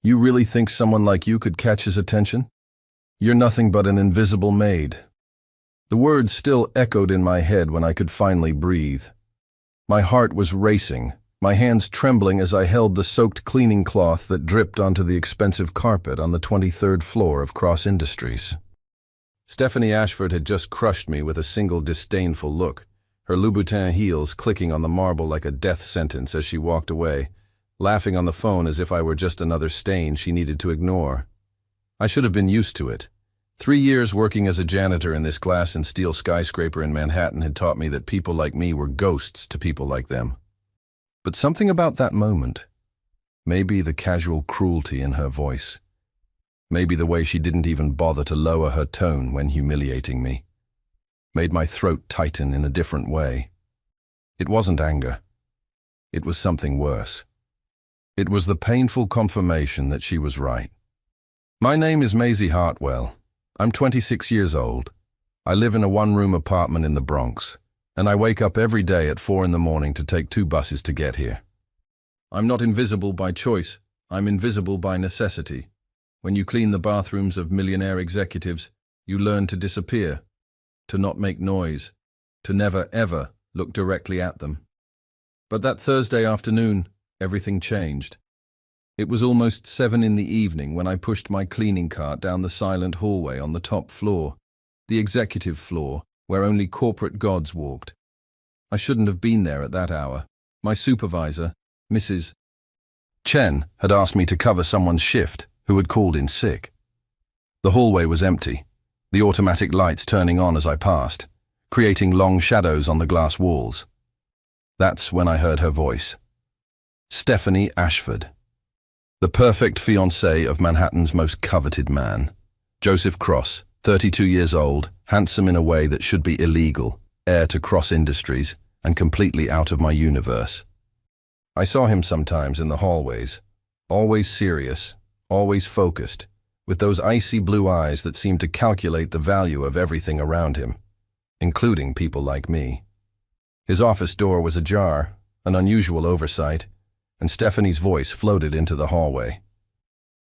You really think someone like you could catch his attention? You're nothing but an invisible maid. The words still echoed in my head when I could finally breathe. My heart was racing, my hands trembling as I held the soaked cleaning cloth that dripped onto the expensive carpet on the 23rd floor of Cross Industries. Stephanie Ashford had just crushed me with a single disdainful look, her Louboutin heels clicking on the marble like a death sentence as she walked away, laughing on the phone as if I were just another stain she needed to ignore. I should have been used to it. 3 years working as a janitor in this glass and steel skyscraper in Manhattan had taught me that people like me were ghosts to people like them. But something about that moment, maybe the casual cruelty in her voice, maybe the way she didn't even bother to lower her tone when humiliating me, made my throat tighten in a different way. It wasn't anger. It was something worse. It was the painful confirmation that she was right. My name is Maisie Hartwell. I'm 26 years old. I live in a one-room apartment in the Bronx, and I wake up every day at 4 in the morning to take 2 buses to get here. I'm not invisible by choice. I'm invisible by necessity. When you clean the bathrooms of millionaire executives, you learn to disappear, to not make noise, to never, ever look directly at them. But that Thursday afternoon, everything changed. It was almost 7 in the evening when I pushed my cleaning cart down the silent hallway on the top floor, the executive floor, where only corporate gods walked. I shouldn't have been there at that hour. My supervisor, Mrs. Chen, had asked me to cover someone's shift who had called in sick. The hallway was empty, the automatic lights turning on as I passed, creating long shadows on the glass walls. That's when I heard her voice. Stephanie Ashford. The perfect fiancé of Manhattan's most coveted man. Joseph Cross, 32 years old, handsome in a way that should be illegal, heir to Cross Industries, and completely out of my universe. I saw him sometimes in the hallways, always serious, always focused, with those icy blue eyes that seemed to calculate the value of everything around him, including people like me. His office door was ajar, an unusual oversight, and Stephanie's voice floated into the hallway.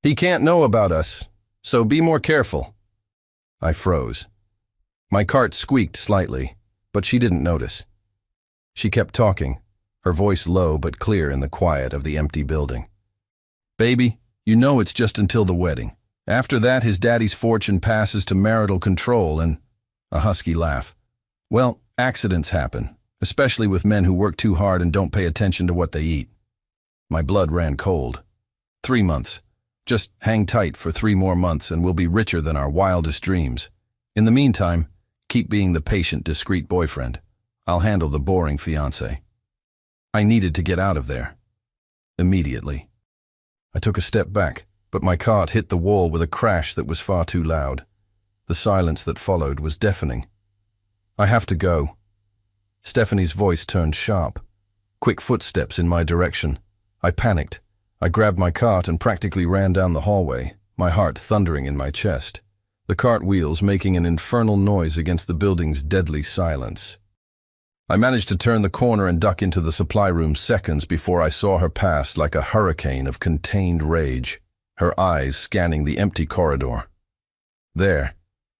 "He can't know about us, so be more careful." I froze. My cart squeaked slightly, but she didn't notice. She kept talking, her voice low but clear in the quiet of the empty building. "Baby, you know it's just until the wedding. After that, his daddy's fortune passes to marital control and—" a husky laugh. "Well, accidents happen, especially with men who work too hard and don't pay attention to what they eat." My blood ran cold. 3 months. Just hang tight for 3 more months and we'll be richer than our wildest dreams. In the meantime, keep being the patient, discreet boyfriend. I'll handle the boring fiancé. I needed to get out of there. Immediately. I took a step back, but my cart hit the wall with a crash that was far too loud. The silence that followed was deafening. "I have to go." Stephanie's voice turned sharp. Quick footsteps in my direction. I panicked. I grabbed my cart and practically ran down the hallway, my heart thundering in my chest, the cart wheels making an infernal noise against the building's deadly silence. I managed to turn the corner and duck into the supply room seconds before I saw her pass like a hurricane of contained rage, her eyes scanning the empty corridor. There,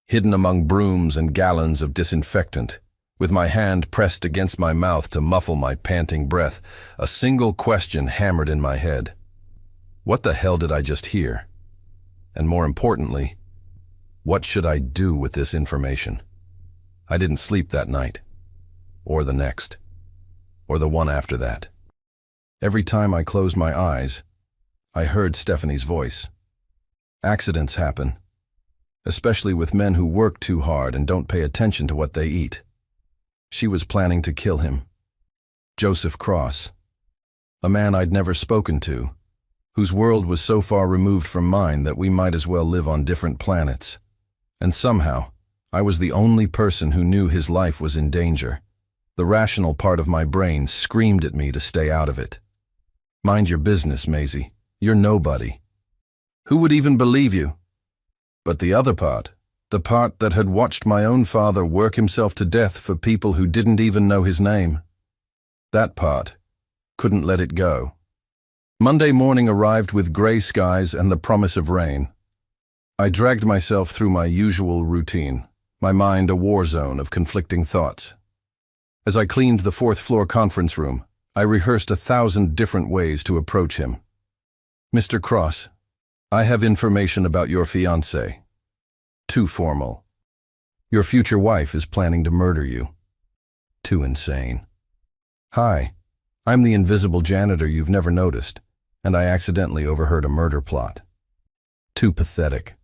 hidden among brooms and gallons of disinfectant, with my hand pressed against my mouth to muffle my panting breath, a single question hammered in my head. What the hell did I just hear? And more importantly, what should I do with this information? I didn't sleep that night, or the next, or the one after that. Every time I closed my eyes, I heard Stephanie's voice. Accidents happen, especially with men who work too hard and don't pay attention to what they eat. She was planning to kill him. Joseph Cross, a man I'd never spoken to, whose world was so far removed from mine that we might as well live on different planets. And somehow, I was the only person who knew his life was in danger. The rational part of my brain screamed at me to stay out of it. Mind your business, Maisie. You're nobody. Who would even believe you? But the other part, the part that had watched my own father work himself to death for people who didn't even know his name, that part couldn't let it go. Monday morning arrived with gray skies and the promise of rain. I dragged myself through my usual routine, my mind a war zone of conflicting thoughts. As I cleaned the fourth-floor conference room, I rehearsed 1,000 different ways to approach him. Mr. Cross, I have information about your fiancé. Too formal. Your future wife is planning to murder you. Too insane. Hi, I'm the invisible janitor you've never noticed, and I accidentally overheard a murder plot. Too pathetic.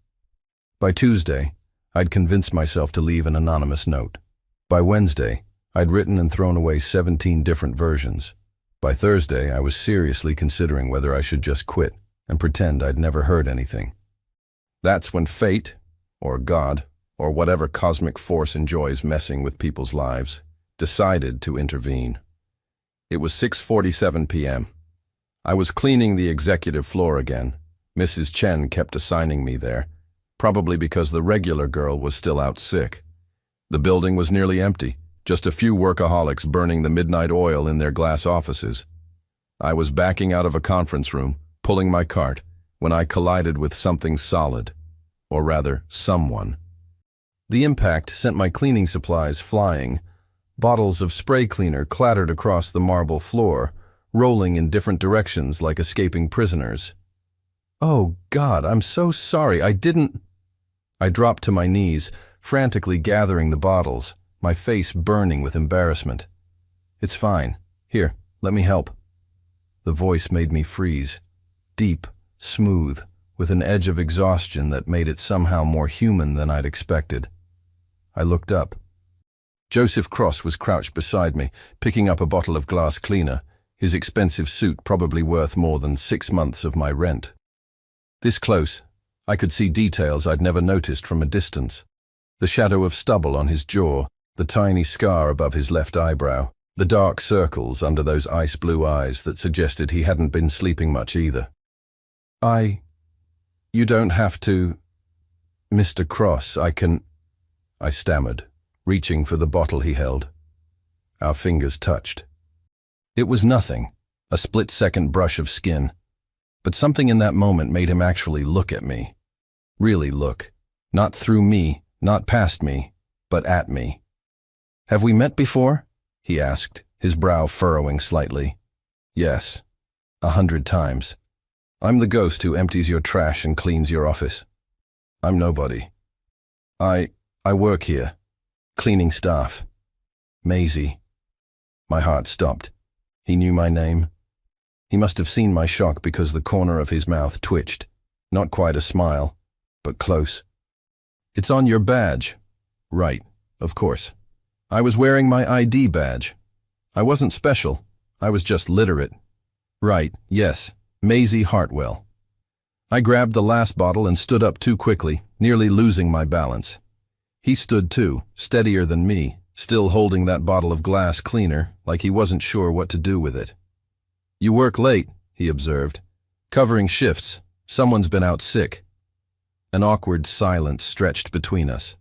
By Tuesday, I'd convinced myself to leave an anonymous note. By Wednesday, I'd written and thrown away 17 different versions. By Thursday, I was seriously considering whether I should just quit and pretend I'd never heard anything. That's when fate, or God, or whatever cosmic force enjoys messing with people's lives, decided to intervene. It was 6:47 p.m. I was cleaning the executive floor again. Mrs. Chen kept assigning me there, probably because the regular girl was still out sick. The building was nearly empty, just a few workaholics burning the midnight oil in their glass offices. I was backing out of a conference room, pulling my cart, when I collided with something solid, or rather, someone. The impact sent my cleaning supplies flying. Bottles of spray cleaner clattered across the marble floor, rolling in different directions like escaping prisoners. Oh God, I'm so sorry, I dropped to my knees, frantically gathering the bottles, my face burning with embarrassment. It's fine. Here, let me help. The voice made me freeze. Deep, smooth, with an edge of exhaustion that made it somehow more human than I'd expected. I looked up. Joseph Cross was crouched beside me, picking up a bottle of glass cleaner, his expensive suit probably worth more than 6 months of my rent. This close, I could see details I'd never noticed from a distance. The shadow of stubble on his jaw, the tiny scar above his left eyebrow, the dark circles under those ice-blue eyes that suggested he hadn't been sleeping much either. You don't have to... Mr. Cross, I stammered, reaching for the bottle he held. Our fingers touched. It was nothing, a split-second brush of skin. But something in that moment made him actually look at me. Really look. Not through me, not past me, but at me. Have we met before? He asked, his brow furrowing slightly. Yes, 100 times. I'm the ghost who empties your trash and cleans your office. I'm nobody. I work here. Cleaning staff. Maisie. My heart stopped. He knew my name. He must have seen my shock because the corner of his mouth twitched. Not quite a smile, but close. It's on your badge. Right, of course. I was wearing my ID badge. I wasn't special. I was just literate. Right, yes, Maisie Hartwell. I grabbed the last bottle and stood up too quickly, nearly losing my balance. He stood too, steadier than me, still holding that bottle of glass cleaner like he wasn't sure what to do with it. You work late, he observed. Covering shifts. Someone's been out sick. An awkward silence stretched between us.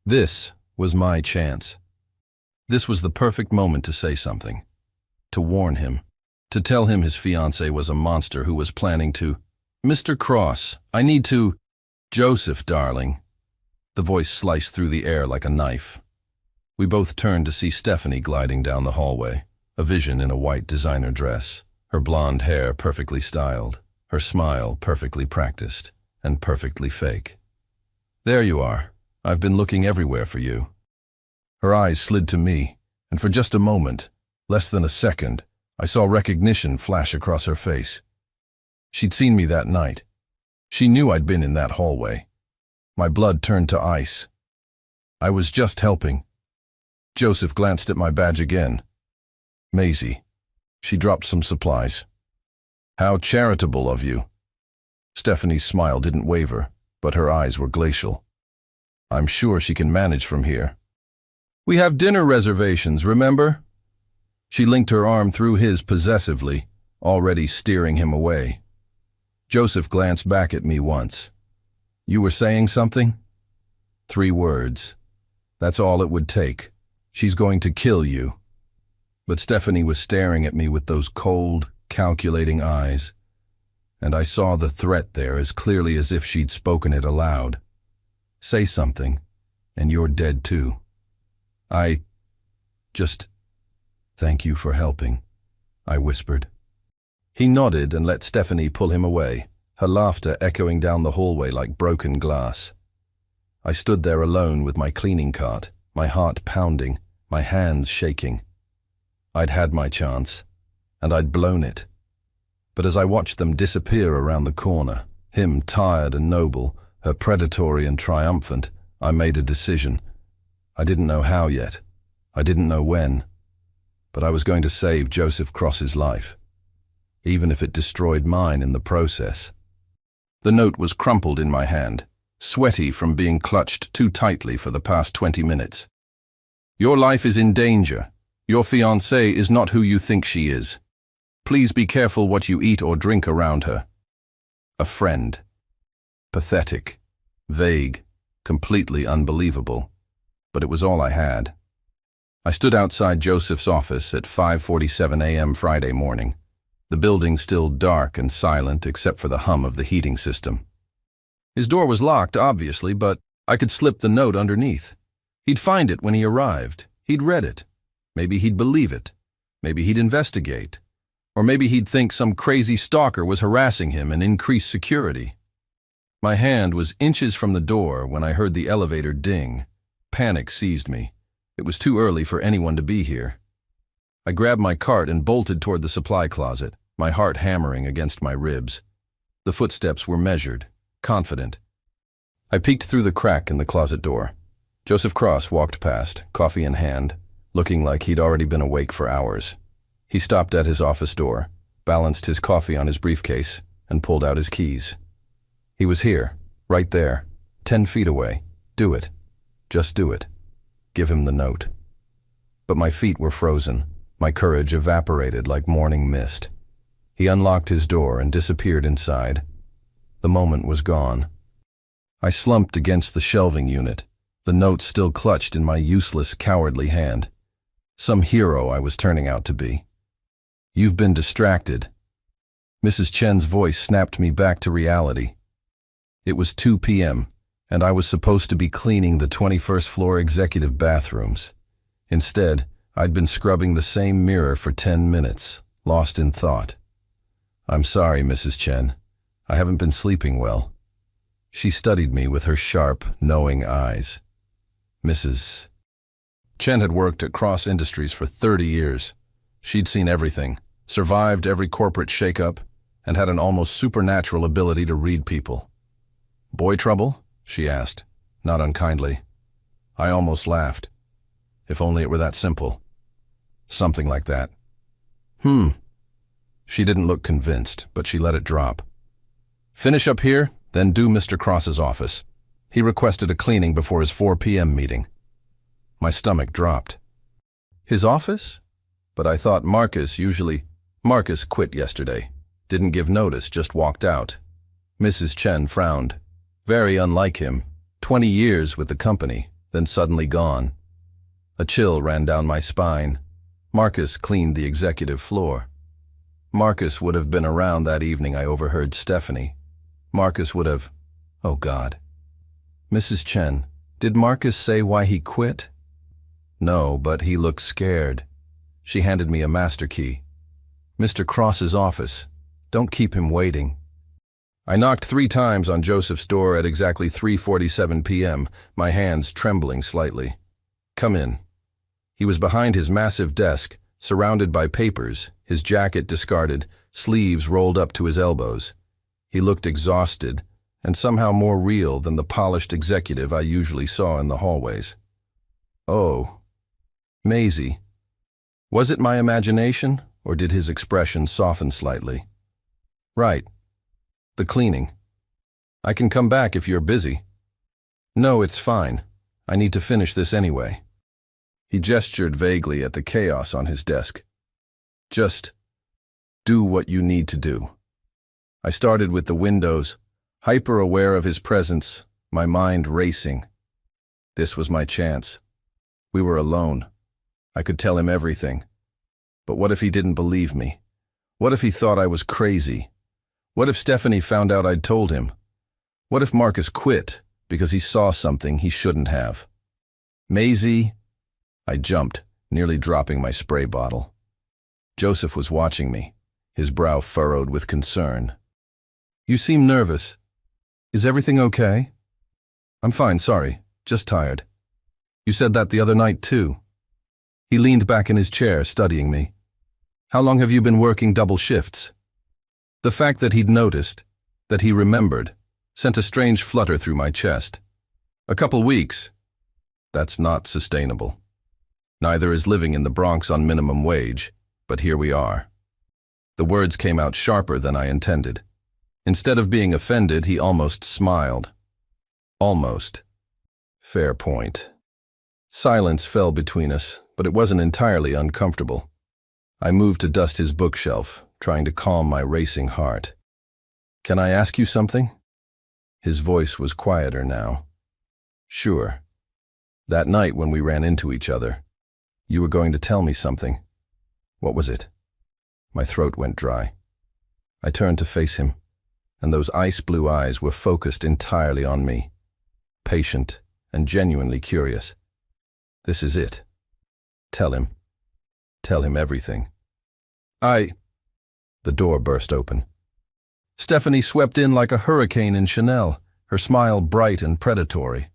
This was my chance. This was the perfect moment to say something. To warn him. To tell him his fiancée was a monster who was planning to... Mr. Cross, I need to... Joseph, darling. The voice sliced through the air like a knife. We both turned to see Stephanie gliding down the hallway, a vision in a white designer dress, her blonde hair perfectly styled, her smile perfectly practiced, and perfectly fake. There you are. I've been looking everywhere for you. Her eyes slid to me, and for just a moment, less than a second, I saw recognition flash across her face. She'd seen me that night. She knew I'd been in that hallway. My blood turned to ice. I was just helping. Joseph glanced at my badge again. Maisie. She dropped some supplies. How charitable of you. Stephanie's smile didn't waver, but her eyes were glacial. I'm sure she can manage from here. We have dinner reservations, remember? She linked her arm through his possessively, already steering him away. Joseph glanced back at me once. You were saying something? 3 words. That's all it would take. She's going to kill you. But Stephanie was staring at me with those cold, calculating eyes, and I saw the threat there as clearly as if she'd spoken it aloud. Say something, and you're dead too. Just thank you for helping, I whispered. He nodded and let Stephanie pull him away, her laughter echoing down the hallway like broken glass. I stood there alone with my cleaning cart, my heart pounding, my hands shaking. I'd had my chance, and I'd blown it. But as I watched them disappear around the corner, him tired and noble, her predatory and triumphant, I made a decision. I didn't know how yet. I didn't know when. But I was going to save Joseph Cross's life, even if it destroyed mine in the process. The note was crumpled in my hand, sweaty from being clutched too tightly for the past 20 minutes. Your life is in danger. Your fiancée is not who you think she is. Please be careful what you eat or drink around her. A friend. Pathetic, vague, completely unbelievable. But it was all I had. I stood outside Joseph's office at 5:47 a.m. Friday morning, the building still dark and silent except for the hum of the heating system. His door was locked, obviously, but I could slip the note underneath. He'd find it when he arrived. He'd read it. Maybe he'd believe it. Maybe he'd investigate. Or maybe he'd think some crazy stalker was harassing him and increase security. My hand was inches from the door when I heard the elevator ding. Panic seized me. It was too early for anyone to be here. I grabbed my cart and bolted toward the supply closet, my heart hammering against my ribs. The footsteps were measured, confident. I peeked through the crack in the closet door. Joseph Cross walked past, coffee in hand, looking like he'd already been awake for hours. He stopped at his office door, balanced his coffee on his briefcase, and pulled out his keys. He was here, right there, 10 feet away. Do it. Just do it. Give him the note. But my feet were frozen. My courage evaporated like morning mist. He unlocked his door and disappeared inside. The moment was gone. I slumped against the shelving unit, the note still clutched in my useless, cowardly hand. Some hero I was turning out to be. You've been distracted. Mrs. Chen's voice snapped me back to reality. It was 2 p.m., and I was supposed to be cleaning the 21st floor executive bathrooms. Instead, I'd been scrubbing the same mirror for 10 minutes, lost in thought. I'm sorry, Mrs. Chen. I haven't been sleeping well. She studied me with her sharp, knowing eyes. Mrs. Chen had worked at Cross Industries for 30 years. She'd seen everything, survived every corporate shakeup, and had an almost supernatural ability to read people. Boy trouble? She asked, not unkindly. I almost laughed. If only it were that simple. Something like that. She didn't look convinced, but she let it drop. Finish up here, then do Mr. Cross's office. He requested a cleaning before his 4 p.m. meeting. My stomach dropped. His office? But I thought Marcus quit yesterday. Didn't give notice, just walked out. Mrs. Chen frowned. Very unlike him. 20 years with the company, then suddenly gone. A chill ran down my spine. Marcus cleaned the executive floor. Marcus would have been around that evening I overheard Stephanie. Marcus would have... Oh, God. Mrs. Chen, did Marcus say why he quit? No, but he looked scared. She handed me a master key. Mr. Cross's office. Don't keep him waiting. I knocked 3 times on Joseph's door at exactly 3:47 p.m., my hands trembling slightly. Come in. He was behind his massive desk, surrounded by papers, his jacket discarded, sleeves rolled up to his elbows. He looked exhausted, and somehow more real than the polished executive I usually saw in the hallways. Oh. Maisie. Was it my imagination, or did his expression soften slightly? Right. The cleaning. I can come back if you're busy. No, it's fine. I need to finish this anyway. He gestured vaguely at the chaos on his desk. Just do what you need to do. I started with the windows, hyper-aware of his presence, my mind racing. This was my chance. We were alone. I could tell him everything. But what if he didn't believe me? What if he thought I was crazy? What if Stephanie found out I'd told him? What if Marcus quit because he saw something he shouldn't have? Maisie, I jumped, nearly dropping my spray bottle. Joseph was watching me, his brow furrowed with concern. You seem nervous. Is everything okay? I'm fine, sorry, just tired. You said that the other night too. He leaned back in his chair, studying me. How long have you been working double shifts? The fact that he'd noticed, that he remembered, sent a strange flutter through my chest. A couple weeks. That's not sustainable. Neither is living in the Bronx on minimum wage, but here we are. The words came out sharper than I intended. Instead of being offended, he almost smiled. Almost. Fair point. Silence fell between us, but it wasn't entirely uncomfortable. I moved to dust his bookshelf, trying to calm my racing heart. Can I ask you something? His voice was quieter now. Sure. That night when we ran into each other, you were going to tell me something. What was it? My throat went dry. I turned to face him, and those ice-blue eyes were focused entirely on me, patient and genuinely curious. This is it. Tell him. Tell him everything. The door burst open. Stephanie swept in like a hurricane in Chanel, her smile bright and predatory.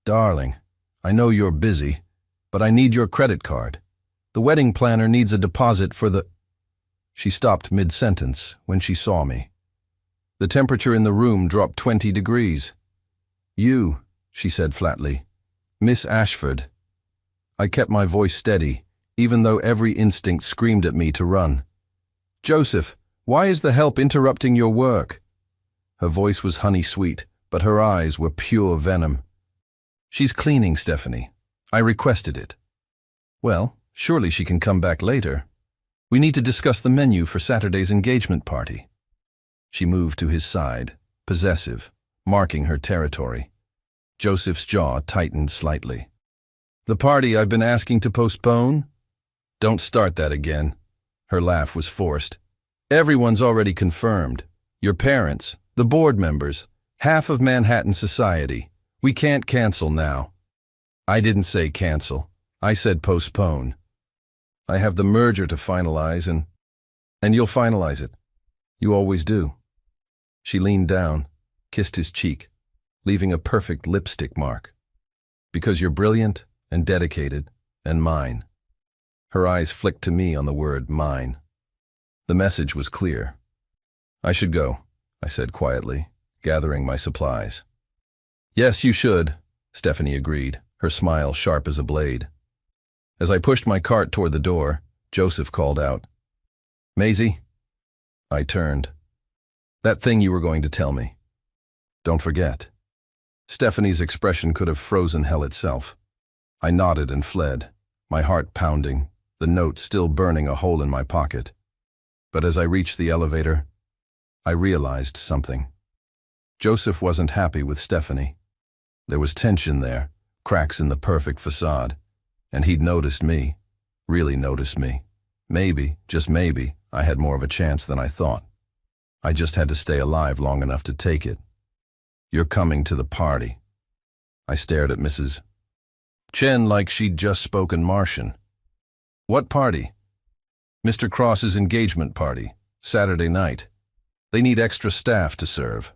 Darling, I know you're busy, but I need your credit card. The wedding planner needs a deposit for the... She stopped mid-sentence when she saw me. The temperature in the room dropped 20 degrees. You, she said flatly. Miss Ashford. I kept my voice steady, even though every instinct screamed at me to run. Joseph, why is the help interrupting your work? Her voice was honey-sweet, but her eyes were pure venom. She's cleaning, Stephanie. I requested it. Well, surely she can come back later. We need to discuss the menu for Saturday's engagement party. She moved to his side, possessive, marking her territory. Joseph's jaw tightened slightly. The party I've been asking to postpone? Don't start that again. Her laugh was forced. Everyone's already confirmed. Your parents, the board members, half of Manhattan society. We can't cancel now. I didn't say cancel. I said postpone. I have the merger to finalize and you'll finalize it. You always do. She leaned down, kissed his cheek, leaving a perfect lipstick mark. Because you're brilliant and dedicated and mine. Her eyes flicked to me on the word mine. The message was clear. I should go, I said quietly, gathering my supplies. Yes, you should, Stephanie agreed, her smile sharp as a blade. As I pushed my cart toward the door, Joseph called out, Maisie? I turned. That thing you were going to tell me. Don't forget. Stephanie's expression could have frozen hell itself. I nodded and fled, my heart pounding, the note still burning a hole in my pocket. But as I reached the elevator, I realized something. Joseph wasn't happy with Stephanie. There was tension there, cracks in the perfect facade, and he'd noticed me, really noticed me. Maybe, just maybe, I had more of a chance than I thought. I just had to stay alive long enough to take it. You're coming to the party. I stared at Mrs. Chen like she'd just spoken Martian. What party? Mr. Cross's engagement party, Saturday night. They need extra staff to serve.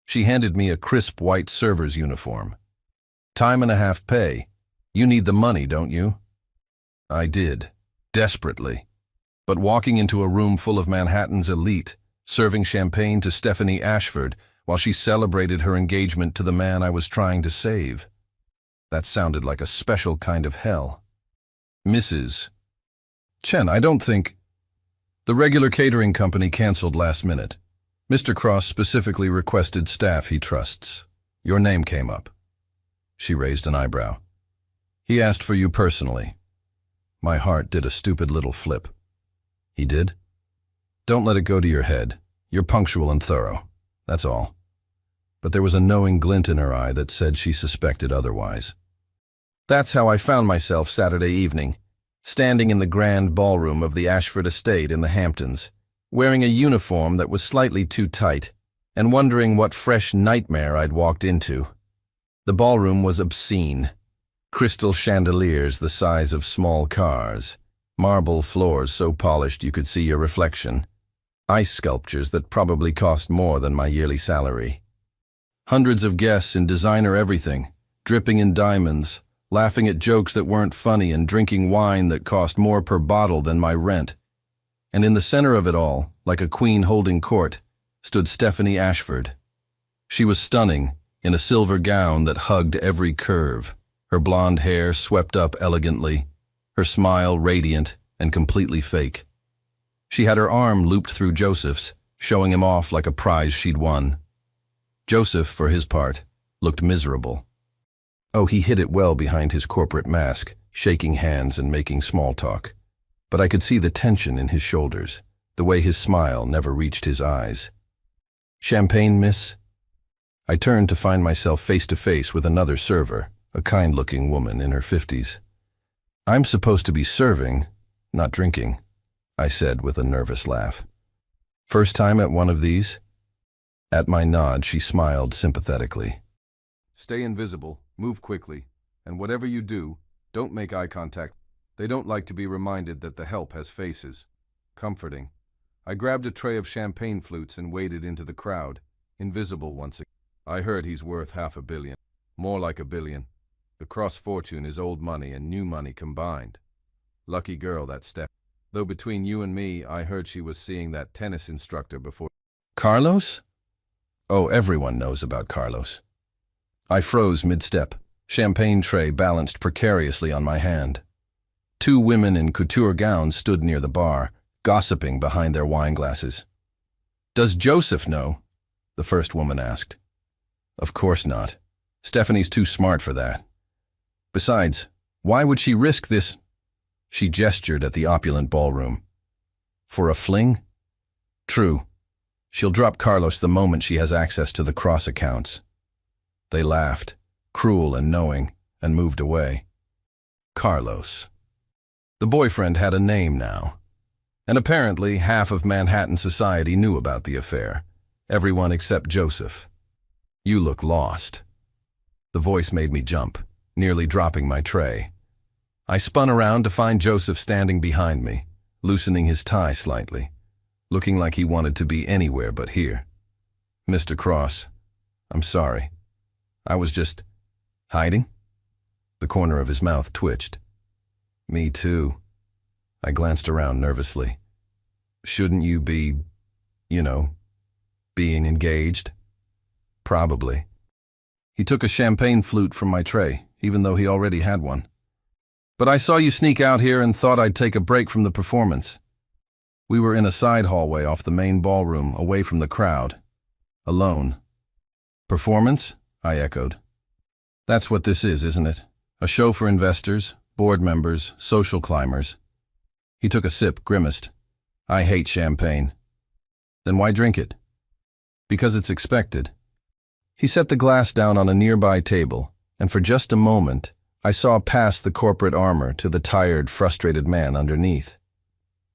She handed me a crisp white server's uniform. Time and a half pay. You need the money, don't you? I did, desperately. But walking into a room full of Manhattan's elite, serving champagne to Stephanie Ashford while she celebrated her engagement to the man I was trying to save. That sounded like a special kind of hell. Mrs. Chen, I don't think... The regular catering company canceled last minute. Mr. Cross specifically requested staff he trusts. Your name came up. She raised an eyebrow. He asked for you personally. My heart did a stupid little flip. He did? Don't let it go to your head. You're punctual and thorough. That's all. But there was a knowing glint in her eye that said she suspected otherwise. That's how I found myself Saturday evening, standing in the grand ballroom of the Ashford estate in the Hamptons, wearing a uniform that was slightly too tight, and wondering what fresh nightmare I'd walked into. The ballroom was obscene. Crystal chandeliers the size of small cars, marble floors so polished you could see your reflection, ice sculptures that probably cost more than my yearly salary. Hundreds of guests in designer everything, dripping in diamonds, laughing at jokes that weren't funny and drinking wine that cost more per bottle than my rent. And in the center of it all, like a queen holding court, stood Stephanie Ashford. She was stunning, in a silver gown that hugged every curve, her blonde hair swept up elegantly, her smile radiant and completely fake. She had her arm looped through Joseph's, showing him off like a prize she'd won. Joseph, for his part, looked miserable. Oh, he hid it well behind his corporate mask, shaking hands and making small talk. But I could see the tension in his shoulders, the way his smile never reached his eyes. "Champagne, miss?" I turned to find myself face to face with another server, a kind-looking woman in her 50s. "I'm supposed to be serving, not drinking," I said with a nervous laugh. "First time at one of these?" At my nod, she smiled sympathetically. "Stay invisible, move quickly, and whatever you do, don't make eye contact. They don't like to be reminded that the help has faces." Comforting. I grabbed a tray of champagne flutes and waded into the crowd, invisible once again. "I heard he's worth $500 million. More like $1 billion. The cross-fortune is old money and new money combined. Lucky girl, that Steph. Though between you and me, I heard she was seeing that tennis instructor before." "Carlos?" "Oh, everyone knows about Carlos." I froze mid-step, champagne tray balanced precariously on my hand. Two women in couture gowns stood near the bar, gossiping behind their wine glasses. "Does Joseph know?" the first woman asked. "Of course not. Stephanie's too smart for that. Besides, why would she risk this?" She gestured at the opulent ballroom. "For a fling?" "True. She'll drop Carlos the moment she has access to the cross accounts." They laughed, cruel and knowing, and moved away. Carlos. The boyfriend had a name now. And apparently half of Manhattan society knew about the affair. Everyone except Joseph. "You look lost." The voice made me jump, nearly dropping my tray. I spun around to find Joseph standing behind me, loosening his tie slightly, looking like he wanted to be anywhere but here. "Mr. Cross, I'm sorry. I was just hiding?" The corner of his mouth twitched. "Me too." I glanced around nervously. "Shouldn't you be, being engaged?" "Probably." He took a champagne flute from my tray, even though he already had one. "But I saw you sneak out here and thought I'd take a break from the performance." We were in a side hallway off the main ballroom, away from the crowd. Alone. "Performance?" I echoed. "That's what this is, isn't it? A show for investors, board members, social climbers." He took a sip, grimaced. "I hate champagne." "Then why drink it?" "Because it's expected." He set the glass down on a nearby table, and for just a moment, I saw past the corporate armor to the tired, frustrated man underneath.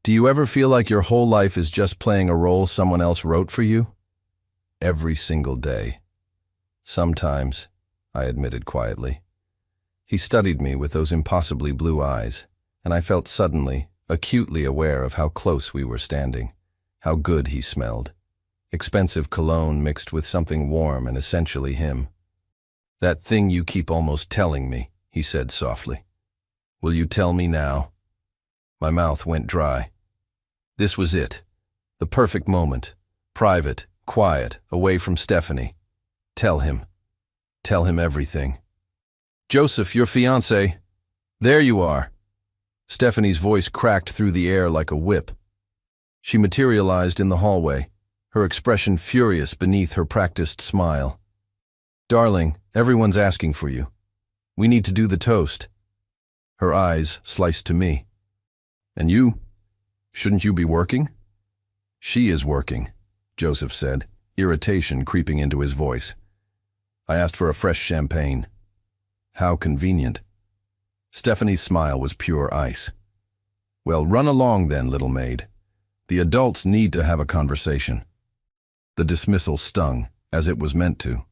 "Do you ever feel like your whole life is just playing a role someone else wrote for you?" "Every single day." "Sometimes," I admitted quietly. He studied me with those impossibly blue eyes, and I felt suddenly, acutely aware of how close we were standing, how good he smelled. Expensive cologne mixed with something warm and essentially him. "That thing you keep almost telling me," he said softly. "Will you tell me now?" My mouth went dry. This was it. The perfect moment. Private, quiet, away from Stephanie. Tell him. Tell him everything. "Joseph, your fiancé. There you are." Stephanie's voice cracked through the air like a whip. She materialized in the hallway, her expression furious beneath her practiced smile. "Darling, everyone's asking for you. We need to do the toast." Her eyes sliced to me. "And you? Shouldn't you be working?" "She is working," Joseph said, irritation creeping into his voice. I asked for a fresh champagne. "How convenient." Stephanie's smile was pure ice. "Well, run along then, little maid. The adults need to have a conversation. The dismissal stung, as it was meant to.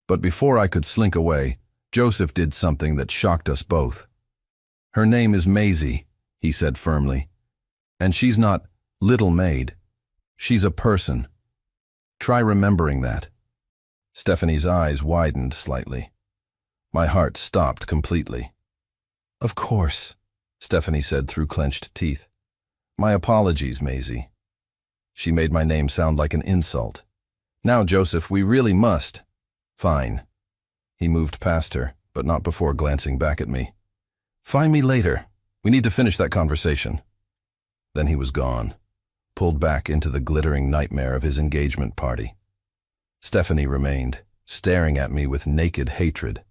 But before I could slink away, Joseph did something that shocked us both. "Her name is Maisie," he said firmly. "And she's not little maid. She's a person. Try remembering that." Stephanie's eyes widened slightly. My heart stopped completely. "Of course," Stephanie said through clenched teeth. "My apologies, Maisie." She made my name sound like an insult. "Now, Joseph, we really must." "Fine." He moved past her, but not before glancing back at me. "Find me later. We need to finish that conversation." Then he was gone, pulled back into the glittering nightmare of his engagement party. Stephanie remained, staring at me with naked hatred.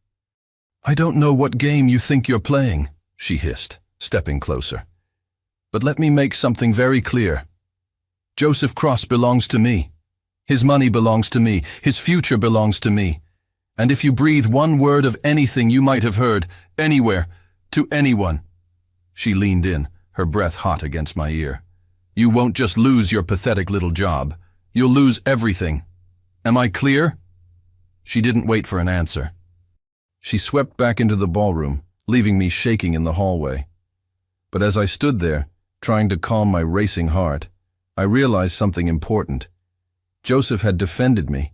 "I don't know what game you think you're playing," she hissed, stepping closer. "But let me make something very clear. Joseph Cross belongs to me. His money belongs to me. His future belongs to me. And if you breathe one word of anything you might have heard, anywhere, to anyone," she leaned in, her breath hot against my ear, "you won't just lose your pathetic little job. You'll lose everything. Am I clear?" She didn't wait for an answer. She swept back into the ballroom, leaving me shaking in the hallway. But as I stood there, trying to calm my racing heart, I realized something important. Joseph had defended me.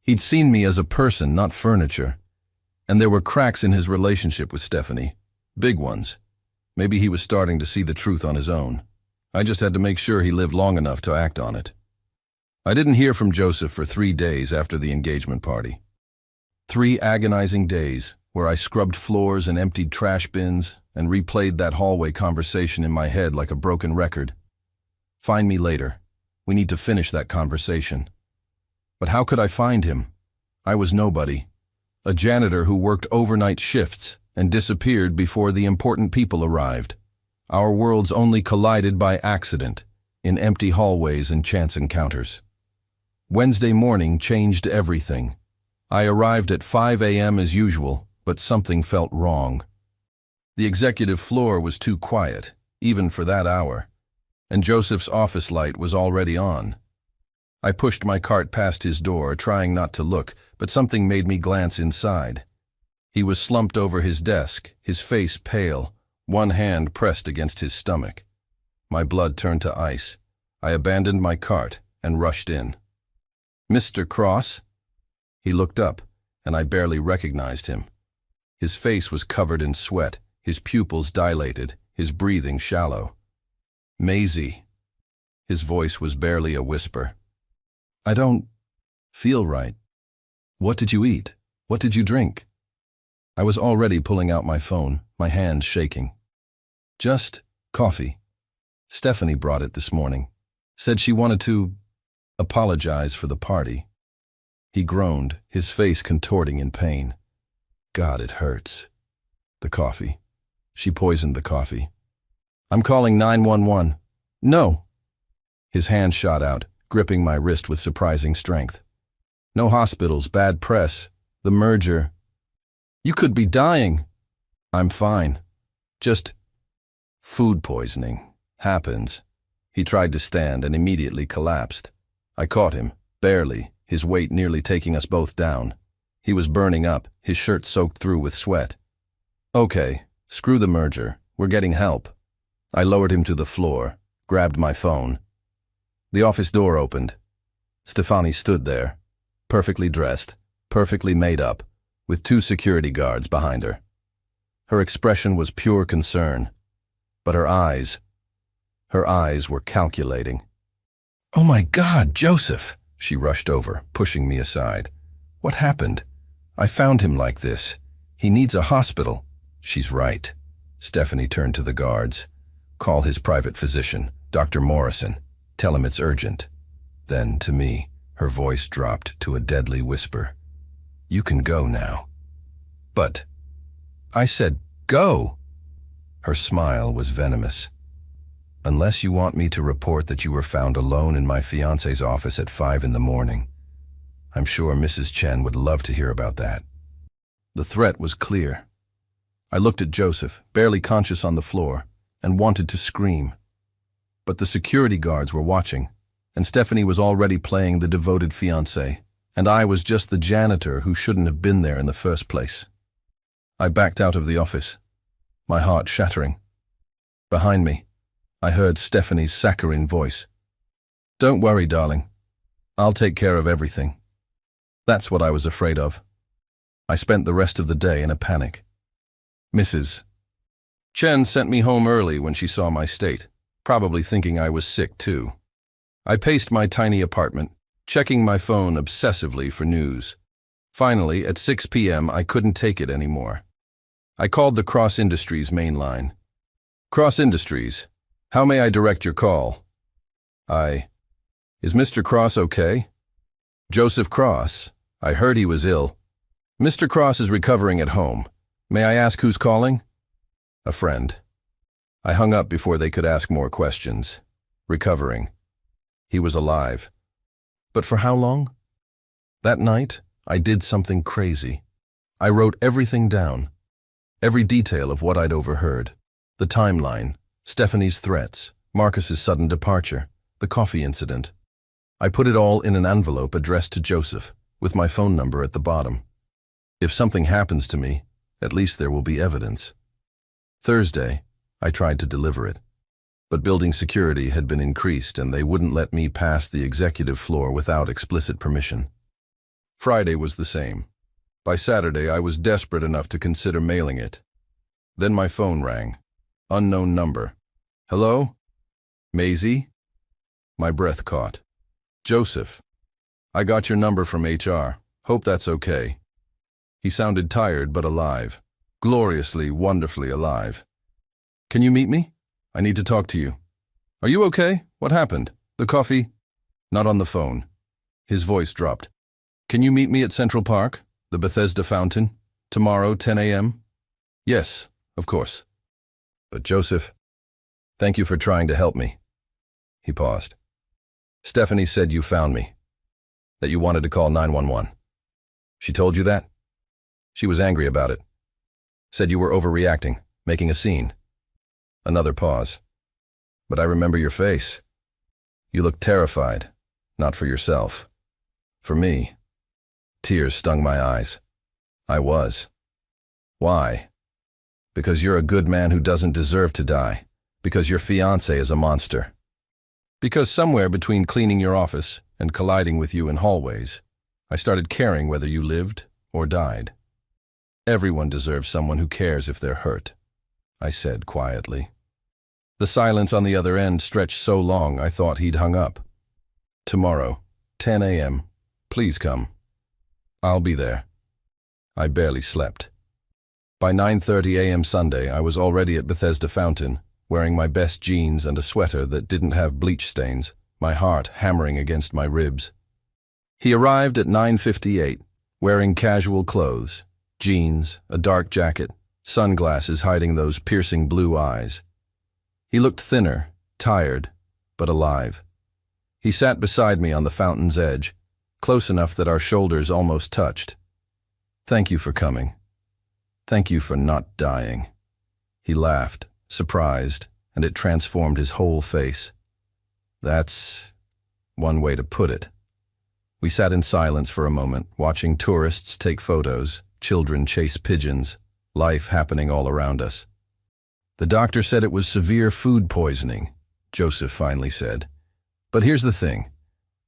He'd seen me as a person, not furniture. And there were cracks in his relationship with Stephanie. Big ones. Maybe he was starting to see the truth on his own. I just had to make sure he lived long enough to act on it. I didn't hear from Joseph for 3 days after the engagement party. 3 agonizing days where I scrubbed floors and emptied trash bins and replayed that hallway conversation in my head like a broken record. Find me later. We need to finish that conversation. But how could I find him? I was nobody. A janitor who worked overnight shifts and disappeared before the important people arrived. Our worlds only collided by accident, in empty hallways and chance encounters. Wednesday morning changed everything. I arrived at 5 a.m. as usual, but something felt wrong. The executive floor was too quiet, even for that hour, and Joseph's office light was already on. I pushed my cart past his door, trying not to look, but something made me glance inside. He was slumped over his desk, his face pale, one hand pressed against his stomach. My blood turned to ice. I abandoned my cart and rushed in. "Mr. Cross?" He looked up, and I barely recognized him. His face was covered in sweat, his pupils dilated, his breathing shallow. "Maisie." His voice was barely a whisper. "I don't feel right. What did you eat? What did you drink?" I was already pulling out my phone, my hands shaking. "Just coffee. Stephanie brought it this morning. Said she wanted to apologize for the party." He groaned, his face contorting in pain. "God, it hurts." "The coffee. She poisoned the coffee." "I'm calling 911. "No." His hand shot out, gripping my wrist with surprising strength. "No hospitals, bad press. The merger. You could be dying." "I'm fine. Just food poisoning. Happens." He tried to stand and immediately collapsed. I caught him, barely, his weight nearly taking us both down. He was burning up, his shirt soaked through with sweat. "Okay, screw the merger. We're getting help." I lowered him to the floor, grabbed my phone. The office door opened. Stephanie stood there, perfectly dressed, perfectly made up, with 2 security guards behind her. Her expression was pure concern, but her eyes were calculating. "Oh my God, Joseph!" She rushed over, pushing me aside. "What happened? I found him like this. He needs a hospital." "She's right." Stephanie turned to the guards. "Call his private physician, Dr. Morrison. Tell him it's urgent." Then, to me, her voice dropped to a deadly whisper. "You can go now." "But..." I said, "Go!" Her smile was venomous. "Unless you want me to report that you were found alone in my fiancé's office at 5 in the morning. I'm sure Mrs. Chen would love to hear about that." The threat was clear. I looked at Joseph, barely conscious on the floor, and wanted to scream. but the security guards were watching, and Stephanie was already playing the devoted fiancé, and I was just the janitor who shouldn't have been there in the first place. I backed out of the office, my heart shattering. Behind me, I heard Stephanie's saccharine voice. "Don't worry, darling. I'll take care of everything." That's what I was afraid of. I spent the rest of the day in a panic. Mrs. Chen sent me home early when she saw my state, probably thinking I was sick too. I paced my tiny apartment, checking my phone obsessively for news. Finally, at 6 p.m., I couldn't take it anymore. I called the Cross Industries main line. "Cross Industries, how may I direct your call?" Is Mr. Cross okay?" "Joseph Cross. I heard he was ill." "Mr. Cross is recovering at home. May I ask who's calling?" "A friend." I hung up before they could ask more questions. Recovering. He was alive. But for how long? That night, I did something crazy. I wrote everything down. Every detail of what I'd overheard. The timeline, Stephanie's threats, Marcus's sudden departure, the coffee incident. I put it all in an envelope addressed to Joseph, with my phone number at the bottom. If something happens to me, at least there will be evidence. Thursday, I tried to deliver it. But building security had been increased and they wouldn't let me pass the executive floor without explicit permission. Friday was the same. By Saturday, I was desperate enough to consider mailing it. Then my phone rang. Unknown number. "Hello? Maisie?" My breath caught. "Joseph. I got your number from HR. Hope that's okay." He sounded tired but alive. Gloriously, wonderfully alive. "Can you meet me? I need to talk to you." "Are you okay? What happened? The coffee?" "Not on the phone." His voice dropped. "Can you meet me at Central Park, the Bethesda Fountain, tomorrow, 10 a.m.? "Yes, of course." "But Joseph, thank you for trying to help me." He paused. "Stephanie said you found me, that you wanted to call 911. She told you that?" "She was angry about it. Said you were overreacting, making a scene." Another pause. "But I remember your face. You looked terrified, not for yourself. For me." Tears stung my eyes. "I was." "Why?" "Because you're a good man who doesn't deserve to die. Because your fiancé is a monster. Because somewhere between cleaning your office and colliding with you in hallways, I started caring whether you lived or died. Everyone deserves someone who cares if they're hurt," I said quietly. The silence on the other end stretched so long I thought he'd hung up. "Tomorrow, 10 a.m. Please come." "I'll be there." I barely slept. By 9:30 a.m. Sunday, I was already at Bethesda Fountain, wearing my best jeans and a sweater that didn't have bleach stains, my heart hammering against my ribs. He arrived at 9:58, wearing casual clothes, jeans, a dark jacket, sunglasses hiding those piercing blue eyes. He looked thinner, tired, but alive. He sat beside me on the fountain's edge, close enough that our shoulders almost touched. "Thank you for coming. Thank you for not dying." He laughed, surprised, and it transformed his whole face. That's one way to put it. We sat in silence for a moment, watching tourists take photos, children chase pigeons, life happening all around us. "The doctor said it was severe food poisoning," Joseph finally said. "But here's the thing.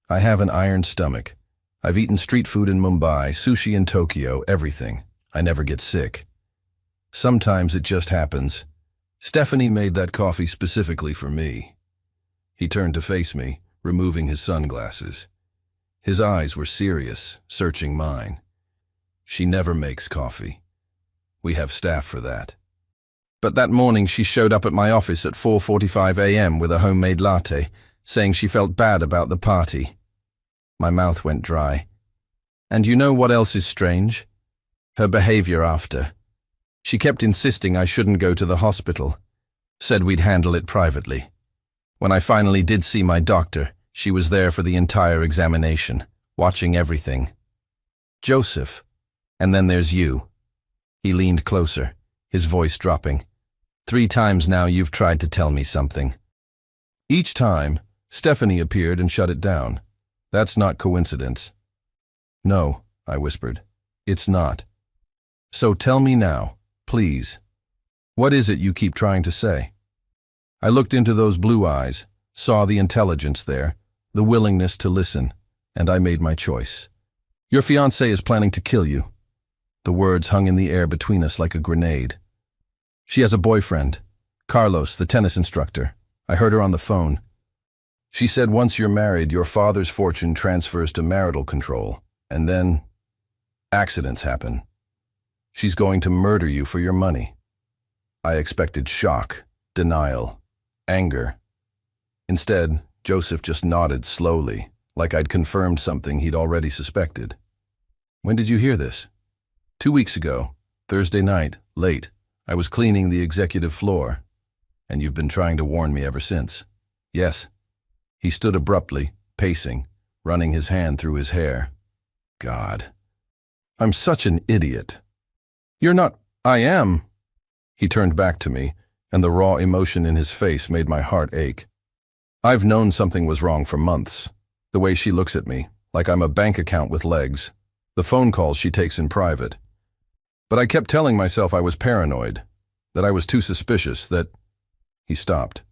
I have an iron stomach. I've eaten street food in Mumbai, sushi in Tokyo, everything. I never get sick. Sometimes it just happens. Stephanie made that coffee specifically for me." He turned to face me, removing his sunglasses. His eyes were serious, searching mine. "She never makes coffee. We have staff for that. But that morning she showed up at my office at 4:45 a.m. with a homemade latte, saying she felt bad about the party." My mouth went dry. "And you know what else is strange? Her behavior after. She kept insisting I shouldn't go to the hospital. Said we'd handle it privately. When I finally did see my doctor, she was there for the entire examination, watching everything. Joseph. And then there's you." He leaned closer, his voice dropping. 3 times now you've tried to tell me something. Each time, Stephanie appeared and shut it down. That's not coincidence. No, I whispered. It's not. So tell me now, please. What is it you keep trying to say? I looked into those blue eyes, saw the intelligence there, the willingness to listen, and I made my choice. Your fiancé is planning to kill you. The words hung in the air between us like a grenade. She has a boyfriend, Carlos, the tennis instructor. I heard her on the phone. She said once you're married, your father's fortune transfers to marital control, and then accidents happen. She's going to murder you for your money. I expected shock, denial, anger. Instead, Joseph just nodded slowly, like I'd confirmed something he'd already suspected. When did you hear this? 2 weeks ago, Thursday night, late. I was cleaning the executive floor, and you've been trying to warn me ever since. Yes. He stood abruptly, pacing, running his hand through his hair. God. I'm such an idiot. You're not. I am. He turned back to me, and the raw emotion in his face made my heart ache. I've known something was wrong for months. The way she looks at me, like I'm a bank account with legs. The phone calls she takes in private. But I kept telling myself I was paranoid, that I was too suspicious, that... He stopped.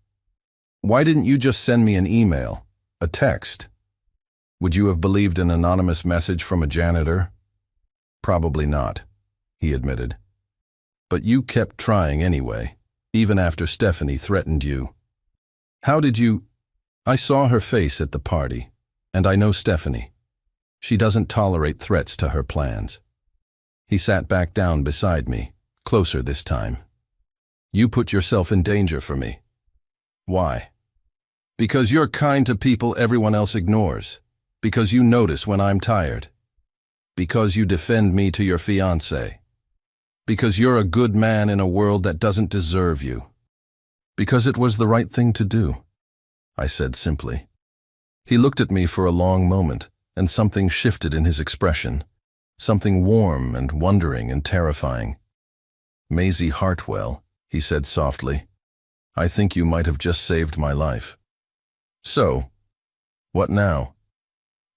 Why didn't you just send me an email, a text? Would you have believed an anonymous message from a janitor? Probably not, he admitted. But you kept trying anyway, even after Stephanie threatened you. How did you... I saw her face at the party, and I know Stephanie. She doesn't tolerate threats to her plans. He sat back down beside me, closer this time. You put yourself in danger for me. Why? Because you're kind to people everyone else ignores. Because you notice when I'm tired. Because you defend me to your fiancé. Because you're a good man in a world that doesn't deserve you. Because it was the right thing to do, I said simply. He looked at me for a long moment, and something shifted in his expression. Something warm and wondering and terrifying. Maisie Hartwell, he said softly, I think you might have just saved my life. So, what now?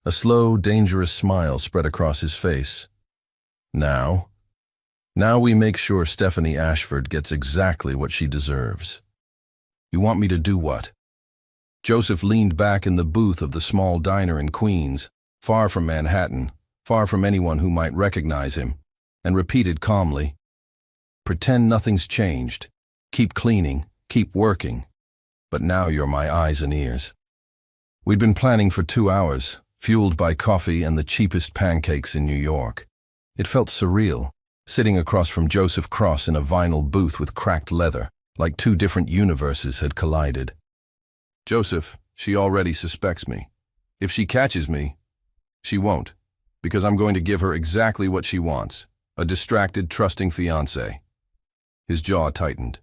A slow, dangerous smile spread across his face. Now? Now we make sure Stephanie Ashford gets exactly what she deserves. You want me to do what? Joseph leaned back in the booth of the small diner in Queens, far from Manhattan, far from anyone who might recognize him, and repeated calmly, Pretend nothing's changed. Keep cleaning, keep working. But now you're my eyes and ears. We'd been planning for 2 hours, fueled by coffee and the cheapest pancakes in New York. It felt surreal, sitting across from Joseph Cross in a vinyl booth with cracked leather, like 2 different universes had collided. Joseph, she already suspects me. If she catches me, she won't, because I'm going to give her exactly what she wants, a distracted, trusting fiancé. His jaw tightened.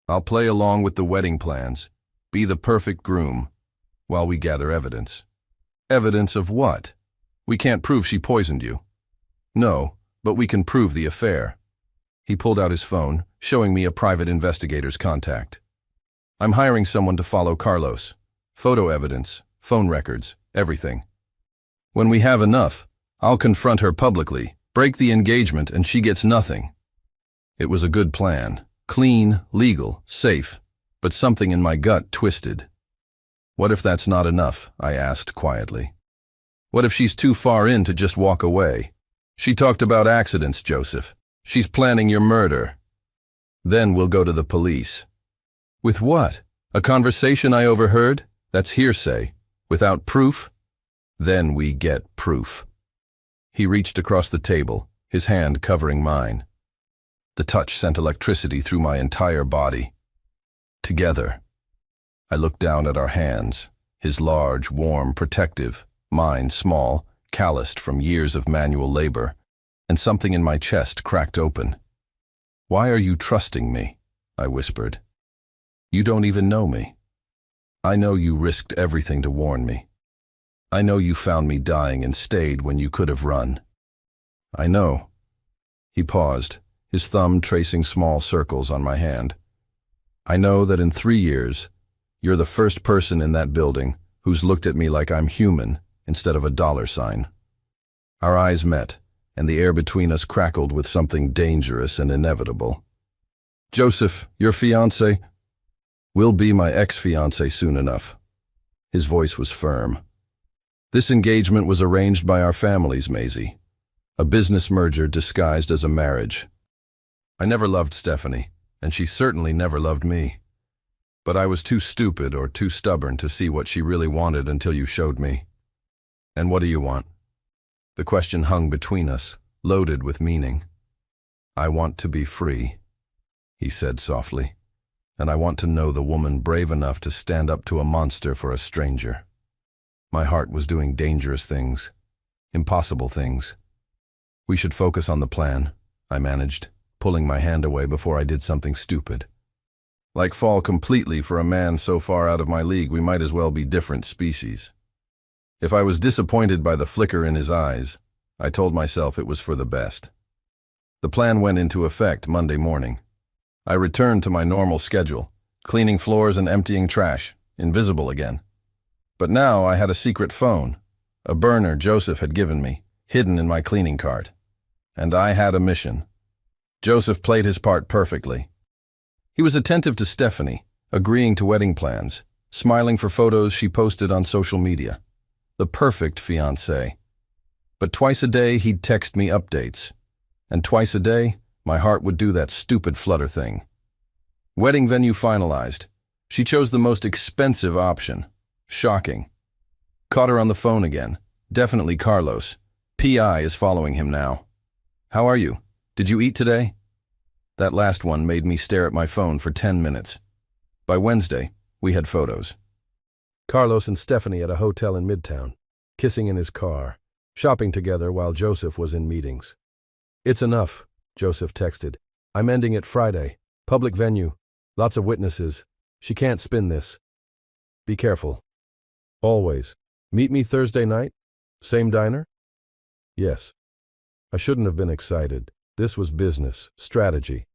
I'll play along with the wedding plans, be the perfect groom, while we gather evidence. Evidence of what? We can't prove she poisoned you. No, but we can prove the affair. He pulled out his phone, showing me a private investigator's contact. I'm hiring someone to follow Carlos. Photo evidence, phone records, everything. When we have enough, I'll confront her publicly, break the engagement, and she gets nothing. It was a good plan. Clean, legal, safe, but something in my gut twisted. What if that's not enough? I asked quietly. What if she's too far in to just walk away? She talked about accidents, Joseph. She's planning your murder. Then we'll go to the police. With what? A conversation I overheard? That's hearsay. Without proof? Then we get proof. He reached across the table, his hand covering mine. The touch sent electricity through my entire body. Together. I looked down at our hands, his large, warm, protective, mine small, calloused from years of manual labor, and something in my chest cracked open. Why are you trusting me? I whispered. You don't even know me. I know you risked everything to warn me. I know you found me dying and stayed when you could have run. I know. He paused, his thumb tracing small circles on my hand. I know that in 3 years, You're the first person in that building who's looked at me like I'm human instead of a dollar sign. Our eyes met, and the air between us crackled with something dangerous and inevitable. Joseph, your fiancé, will be my ex-fiancé soon enough. His voice was firm. This engagement was arranged by our families, Maisie. A business merger disguised as a marriage. I never loved Stephanie, and she certainly never loved me. But I was too stupid or too stubborn to see what she really wanted until you showed me. And what do you want? The question hung between us, loaded with meaning. I want to be free, he said softly, and I want to know the woman brave enough to stand up to a monster for a stranger. My heart was doing dangerous things, impossible things. We should focus on the plan, I managed, pulling my hand away before I did something stupid. Like fall completely for a man so far out of my league, we might as well be different species. If I was disappointed by the flicker in his eyes, I told myself it was for the best. The plan went into effect Monday morning. I returned to my normal schedule, cleaning floors and emptying trash, invisible again. But now I had a secret phone, a burner Joseph had given me, hidden in my cleaning cart. And I had a mission. Joseph played his part perfectly. He was attentive to Stephanie, agreeing to wedding plans, smiling for photos she posted on social media. The perfect fiancé. But twice a day he'd text me updates. And twice a day, my heart would do that stupid flutter thing. Wedding venue finalized. She chose the most expensive option. Shocking. Caught her on the phone again. Definitely Carlos. PI is following him now. How are you? Did you eat today? That last one made me stare at my phone for 10 minutes. By Wednesday, we had photos. Carlos and Stephanie at a hotel in Midtown, kissing in his car, shopping together while Joseph was in meetings. It's enough, Joseph texted. I'm ending it Friday. Public venue. Lots of witnesses. She can't spin this. Be careful. Always. Meet me Thursday night? Same diner? Yes. I shouldn't have been excited. This was business, strategy.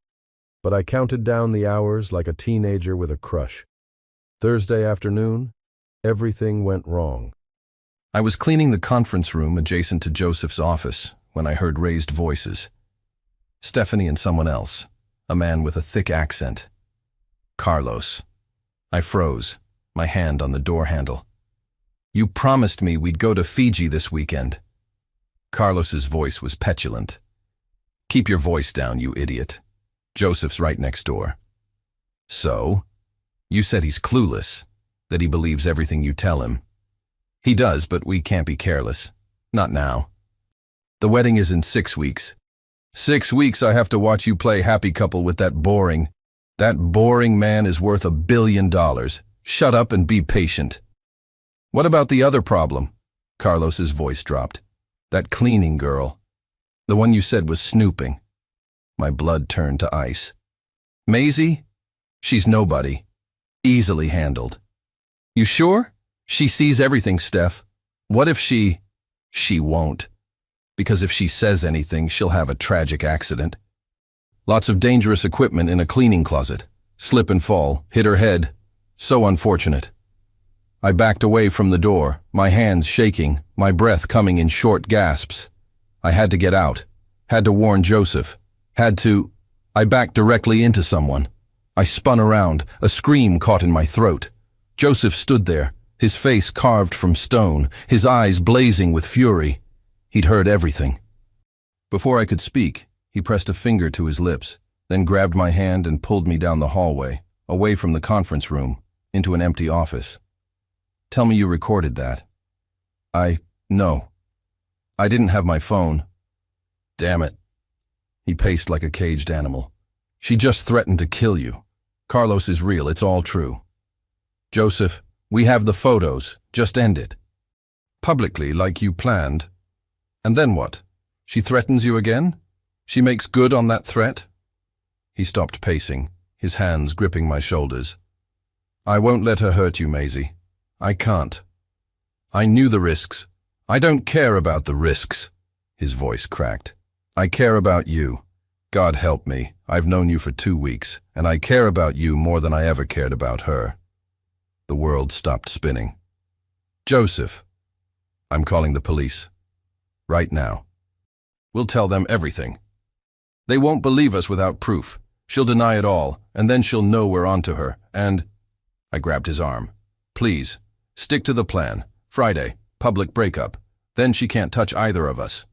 But I counted down the hours like a teenager with a crush. Thursday afternoon, everything went wrong. I was cleaning the conference room adjacent to Joseph's office when I heard raised voices. Stephanie and someone else, a man with a thick accent. Carlos. I froze, my hand on the door handle. You promised me we'd go to Fiji this weekend. Carlos's voice was petulant. Keep your voice down, you idiot. Joseph's right next door. So? You said he's clueless, that he believes everything you tell him. He does, but we can't be careless. Not now. The wedding is in 6 weeks. 6 weeks I have to watch you play happy couple with that boring man is worth $1 billion. Shut up and be patient. What about the other problem? Carlos's voice dropped. That cleaning girl. The one you said was snooping. My blood turned to ice. Maisie? She's nobody. Easily handled. You sure? She sees everything, Steph. What if she won't. Because if she says anything, she'll have a tragic accident. Lots of dangerous equipment in a cleaning closet. Slip and fall, hit her head. So unfortunate. I backed away from the door, my hands shaking, my breath coming in short gasps. I had to get out. Had to warn Joseph. I backed directly into someone. I spun around, a scream caught in my throat. Joseph stood there, his face carved from stone, his eyes blazing with fury. He'd heard everything. Before I could speak, he pressed a finger to his lips, then grabbed my hand and pulled me down the hallway, away from the conference room, into an empty office. Tell me you recorded that. No. I didn't have my phone. Damn it. He paced like a caged animal. She just threatened to kill you. Carlos is real, it's all true. Joseph, we have the photos. Just end it. Publicly, like you planned. And then what? She threatens you again? She makes good on that threat? He stopped pacing, his hands gripping my shoulders. I won't let her hurt you, Maisie. I can't. I knew the risks. I don't care about the risks. His voice cracked. I care about you. God help me, I've known you for 2 weeks, and I care about you more than I ever cared about her. The world stopped spinning. Joseph, I'm calling the police. Right now. We'll tell them everything. They won't believe us without proof. She'll deny it all, and then she'll know we're onto her, and… I grabbed his arm. Please, stick to the plan. Friday, public breakup. Then she can't touch either of us.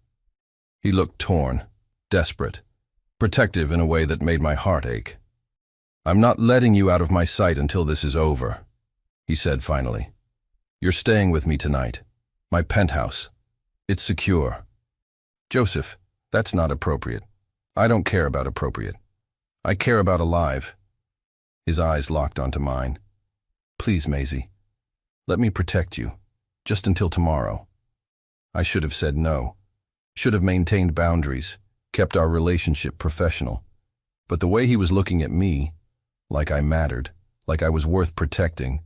He looked torn, desperate, protective in a way that made my heart ache. I'm not letting you out of my sight until this is over, he said finally. You're staying with me tonight. My penthouse. It's secure. Joseph, that's not appropriate. I don't care about appropriate. I care about alive. His eyes locked onto mine. Please, Maisie, let me protect you, just until tomorrow. I should have said no, should have maintained boundaries, kept our relationship professional. But the way he was looking at me, like I mattered, like I was worth protecting,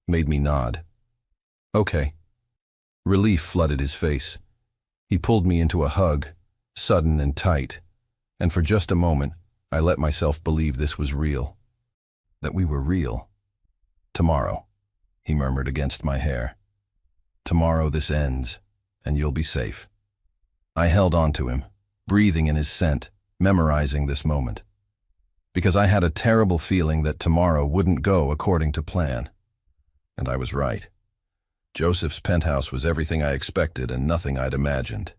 made me nod. Okay. Relief flooded his face. He pulled me into a hug, sudden and tight, and for just a moment, I let myself believe this was real. That we were real. Tomorrow, he murmured against my hair. Tomorrow this ends, and you'll be safe. I held on to him, breathing in his scent, memorizing this moment. Because I had a terrible feeling that tomorrow wouldn't go according to plan. And I was right. Joseph's penthouse was everything I expected and nothing I'd imagined.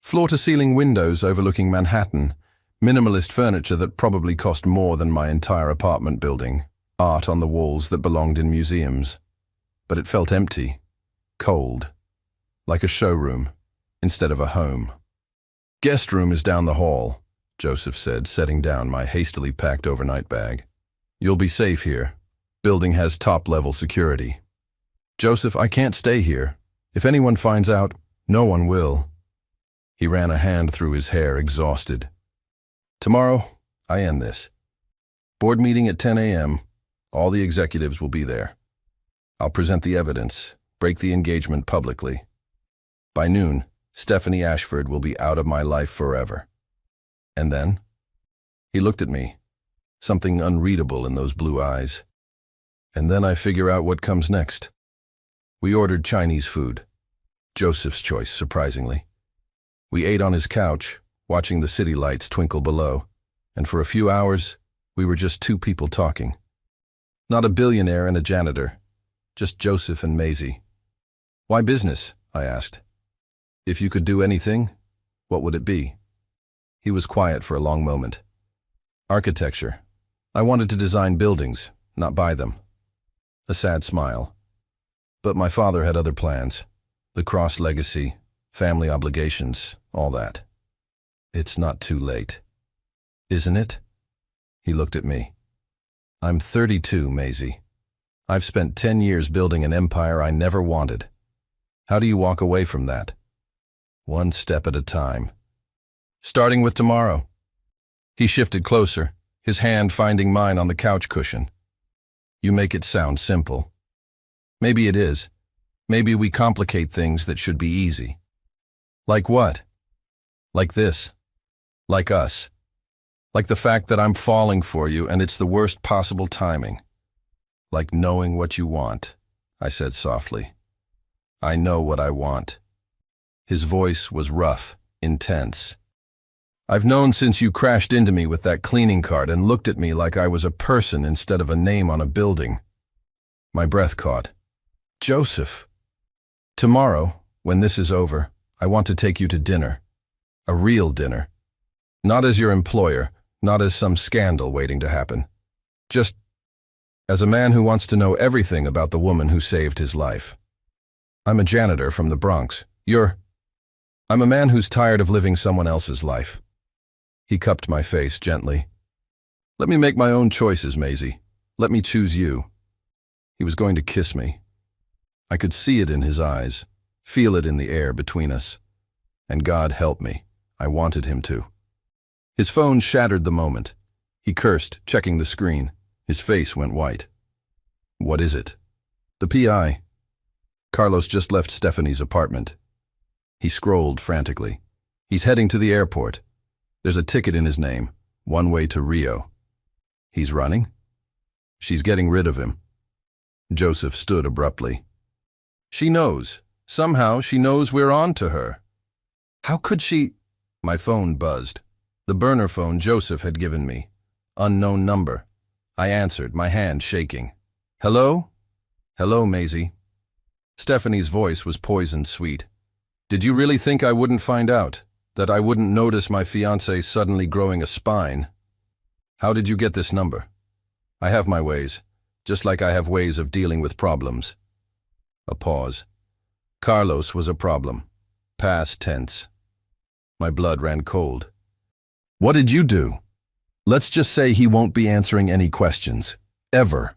Floor-to-ceiling windows overlooking Manhattan, minimalist furniture that probably cost more than my entire apartment building, art on the walls that belonged in museums. But it felt empty, cold, like a showroom instead of a home. Guest room is down the hall, Joseph said, setting down my hastily packed overnight bag. You'll be safe here. Building has top-level security. Joseph, I can't stay here. If anyone finds out, no one will. He ran a hand through his hair, exhausted. Tomorrow, I end this. Board meeting at 10 a.m. All the executives will be there. I'll present the evidence, break the engagement publicly. By noon, Stephanie Ashford will be out of my life forever. And then? He looked at me, something unreadable in those blue eyes. And then I figure out what comes next. We ordered Chinese food. Joseph's choice, surprisingly. We ate on his couch, watching the city lights twinkle below, and for a few hours, we were just two people talking. Not a billionaire and a janitor, just Joseph and Maisie. Why business? I asked. If you could do anything, what would it be? He was quiet for a long moment. Architecture. I wanted to design buildings, not buy them. A sad smile. But my father had other plans. The Cross legacy, family obligations, all that. It's not too late. Isn't it? He looked at me. I'm 32, Maisie. I've spent 10 years building an empire I never wanted. How do you walk away from that? One step at a time. Starting with tomorrow. He shifted closer, his hand finding mine on the couch cushion. You make it sound simple. Maybe it is. Maybe we complicate things that should be easy. Like what? Like this. Like us. Like the fact that I'm falling for you and it's the worst possible timing. Like knowing what you want, I said softly. I know what I want. His voice was rough, intense. I've known since you crashed into me with that cleaning cart and looked at me like I was a person instead of a name on a building. My breath caught. Joseph. Tomorrow, when this is over, I want to take you to dinner. A real dinner. Not as your employer, not as some scandal waiting to happen. Just as a man who wants to know everything about the woman who saved his life. I'm a janitor from the Bronx. I'm a man who's tired of living someone else's life. He cupped my face gently. Let me make my own choices, Maisie. Let me choose you. He was going to kiss me. I could see it in his eyes, feel it in the air between us. And God help me, I wanted him to. His phone shattered the moment. He cursed, checking the screen. His face went white. What is it? The PI. Carlos just left Stephanie's apartment. He scrolled frantically. He's heading to the airport. There's a ticket in his name, one way to Rio. He's running? She's getting rid of him. Joseph stood abruptly. She knows. Somehow she knows we're on to her. How could she? My phone buzzed. The burner phone Joseph had given me. Unknown number. I answered, my hand shaking. Hello? Hello, Maisie. Stephanie's voice was poison sweet. Did you really think I wouldn't find out? That I wouldn't notice my fiancé suddenly growing a spine? How did you get this number? I have my ways, just like I have ways of dealing with problems. A pause. Carlos was a problem. Past tense. My blood ran cold. What did you do? Let's just say he won't be answering any questions. Ever.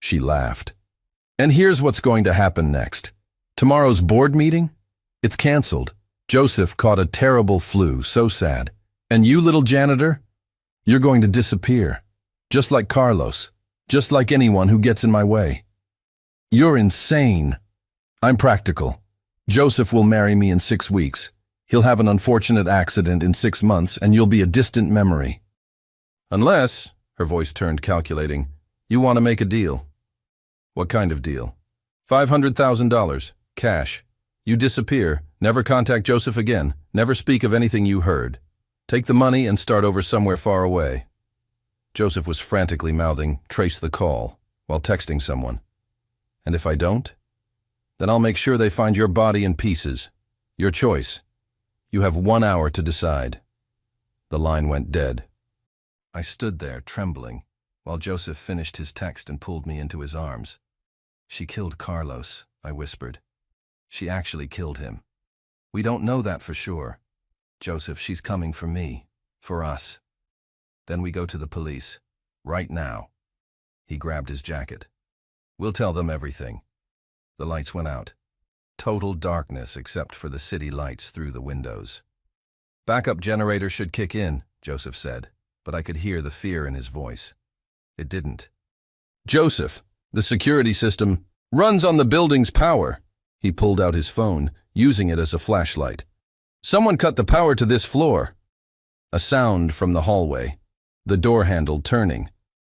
She laughed. And here's what's going to happen next. Tomorrow's board meeting? It's canceled. Joseph caught a terrible flu, so sad. And you, little janitor? You're going to disappear. Just like Carlos. Just like anyone who gets in my way. You're insane. I'm practical. Joseph will marry me in 6 weeks. He'll have an unfortunate accident in 6 months, and you'll be a distant memory. Unless, her voice turned calculating, you want to make a deal. What kind of deal? $500,000, cash. You disappear, never contact Joseph again, never speak of anything you heard. Take the money and start over somewhere far away. Joseph was frantically mouthing, trace the call, while texting someone. And if I don't? Then I'll make sure they find your body in pieces. Your choice. You have 1 hour to decide. The line went dead. I stood there, trembling, while Joseph finished his text and pulled me into his arms. She killed Carlos, I whispered. She actually killed him. We don't know that for sure. Joseph, she's coming for me. For us. Then we go to the police. Right now. He grabbed his jacket. We'll tell them everything. The lights went out. Total darkness except for the city lights through the windows. Backup generator should kick in, Joseph said, but I could hear the fear in his voice. It didn't. Joseph, the security system runs on the building's power. He pulled out his phone, using it as a flashlight. Someone cut the power to this floor. A sound from the hallway. The door handle turning.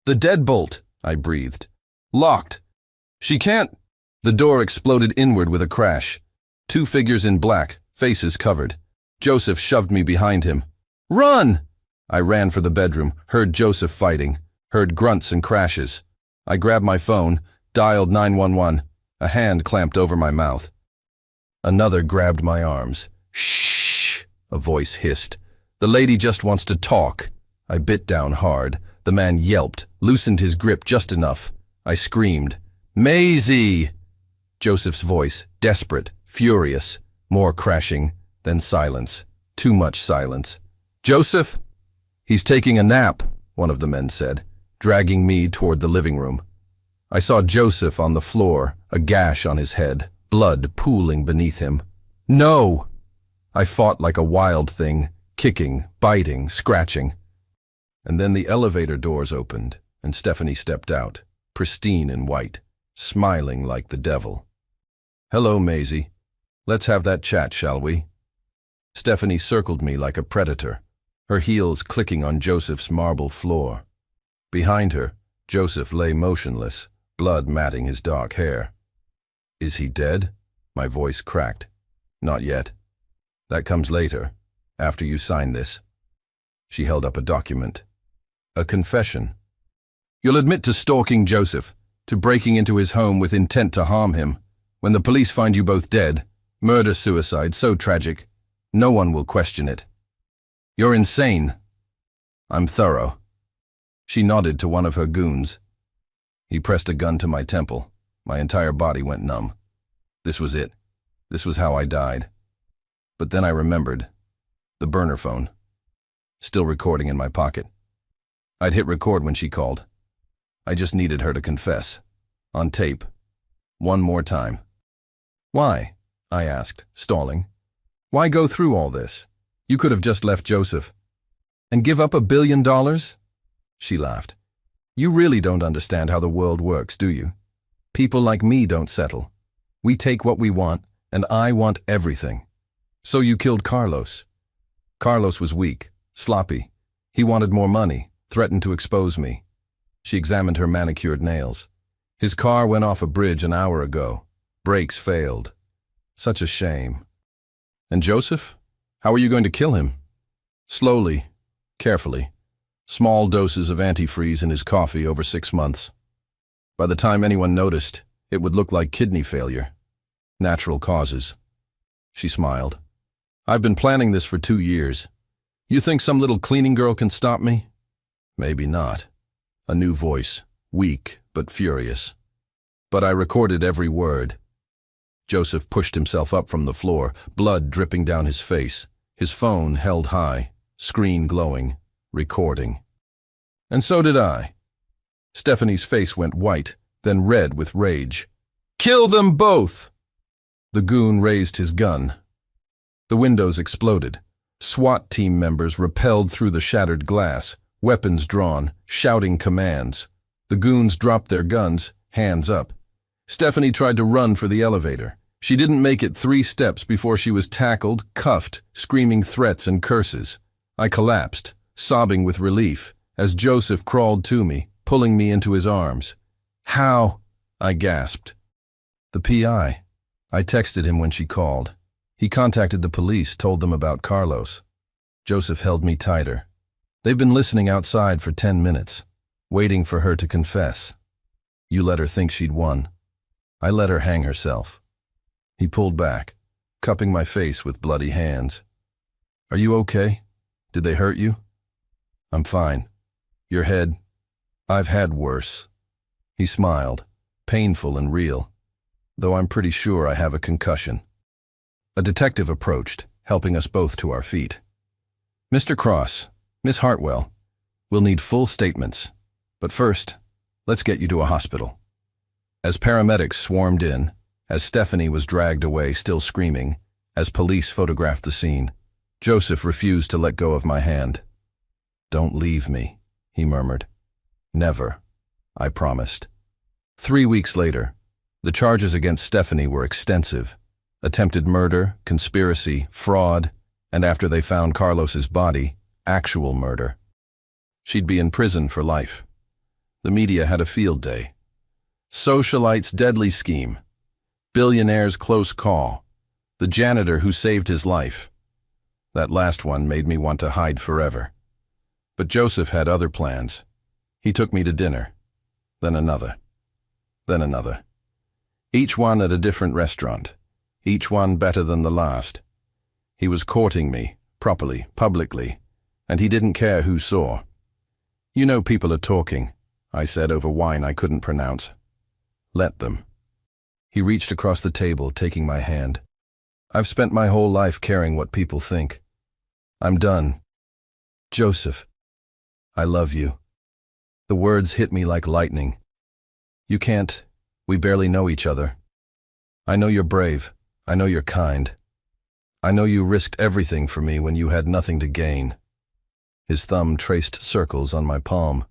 The deadbolt, I breathed. Locked. She can't. The door exploded inward with a crash. 2 figures in black, faces covered. Joseph shoved me behind him. Run! I ran for the bedroom, heard Joseph fighting, heard grunts and crashes. I grabbed my phone, dialed 911. A hand clamped over my mouth. Another grabbed my arms. Shh! A voice hissed. The lady just wants to talk. I bit down hard. The man yelped, loosened his grip just enough. I screamed, Maisie! Joseph's voice, desperate, furious. More crashing, then silence. Too much silence. Joseph? He's taking a nap, one of the men said, dragging me toward the living room. I saw Joseph on the floor, a gash on his head, blood pooling beneath him. No! I fought like a wild thing, kicking, biting, scratching. And then the elevator doors opened, and Stephanie stepped out, pristine in white, smiling like the devil. Hello, Maisie. Let's have that chat, shall we? Stephanie circled me like a predator, her heels clicking on Joseph's marble floor. Behind her, Joseph lay motionless, blood matting his dark hair. Is he dead? My voice cracked. Not yet. That comes later, after you sign this. She held up a document. A confession. You'll admit to stalking Joseph, to breaking into his home with intent to harm him. When the police find you both dead, murder-suicide, so tragic, no one will question it. You're insane. I'm thorough. She nodded to one of her goons. He pressed a gun to my temple. My entire body went numb. This was it. This was how I died. But then I remembered. The burner phone. Still recording in my pocket. I'd hit record when she called. I just needed her to confess. On tape. One more time. Why? I asked, stalling. Why go through all this? You could have just left Joseph. And give up $1 billion? She laughed. You really don't understand how the world works, do you? People like me don't settle. We take what we want, and I want everything. So you killed Carlos. Carlos was weak, sloppy. He wanted more money, threatened to expose me. She examined her manicured nails. His car went off a bridge an hour ago. Brakes failed. Such a shame. And Joseph? How are you going to kill him? Slowly, carefully. Small doses of antifreeze in his coffee over 6 months. By the time anyone noticed, it would look like kidney failure. Natural causes. She smiled. I've been planning this for 2 years. You think some little cleaning girl can stop me? Maybe not. A new voice, weak but furious. But I recorded every word. Joseph pushed himself up from the floor, blood dripping down his face, his phone held high, screen glowing, recording. And so did I. Stephanie's face went white, then red with rage. Kill them both! The goon raised his gun. The windows exploded. SWAT team members rappelled through the shattered glass, weapons drawn, shouting commands. The goons dropped their guns, hands up. Stephanie tried to run for the elevator. She didn't make it 3 steps before she was tackled, cuffed, screaming threats and curses. I collapsed, sobbing with relief, as Joseph crawled to me, pulling me into his arms. How? I gasped. The PI. I texted him when she called. He contacted the police, told them about Carlos. Joseph held me tighter. They've been listening outside for 10 minutes, waiting for her to confess. You let her think she'd won. I let her hang herself. He pulled back, cupping my face with bloody hands. Are you okay? Did they hurt you? I'm fine. Your head? I've had worse. He smiled, painful and real, though I'm pretty sure I have a concussion. A detective approached, helping us both to our feet. Mr. Cross, Miss Hartwell, we'll need full statements. But first, let's get you to a hospital. As paramedics swarmed in, as Stephanie was dragged away still screaming, as police photographed the scene, Joseph refused to let go of my hand. Don't leave me, he murmured. Never, I promised. 3 weeks later, the charges against Stephanie were extensive. Attempted murder, conspiracy, fraud, and after they found Carlos's body, actual murder. She'd be in prison for life. The media had a field day. Socialite's deadly scheme. Billionaire's close call. The janitor who saved his life. That last one made me want to hide forever. But Joseph had other plans. He took me to dinner. Then another. Then another. Each one at a different restaurant. Each one better than the last. He was courting me, properly, publicly, and he didn't care who saw. You know people are talking, I said over wine I couldn't pronounce. Let them. He reached across the table, taking my hand. I've spent my whole life caring what people think. I'm done. Joseph, I love you. The words hit me like lightning. You can't. We barely know each other. I know you're brave. I know you're kind. I know you risked everything for me when you had nothing to gain. His thumb traced circles on my palm.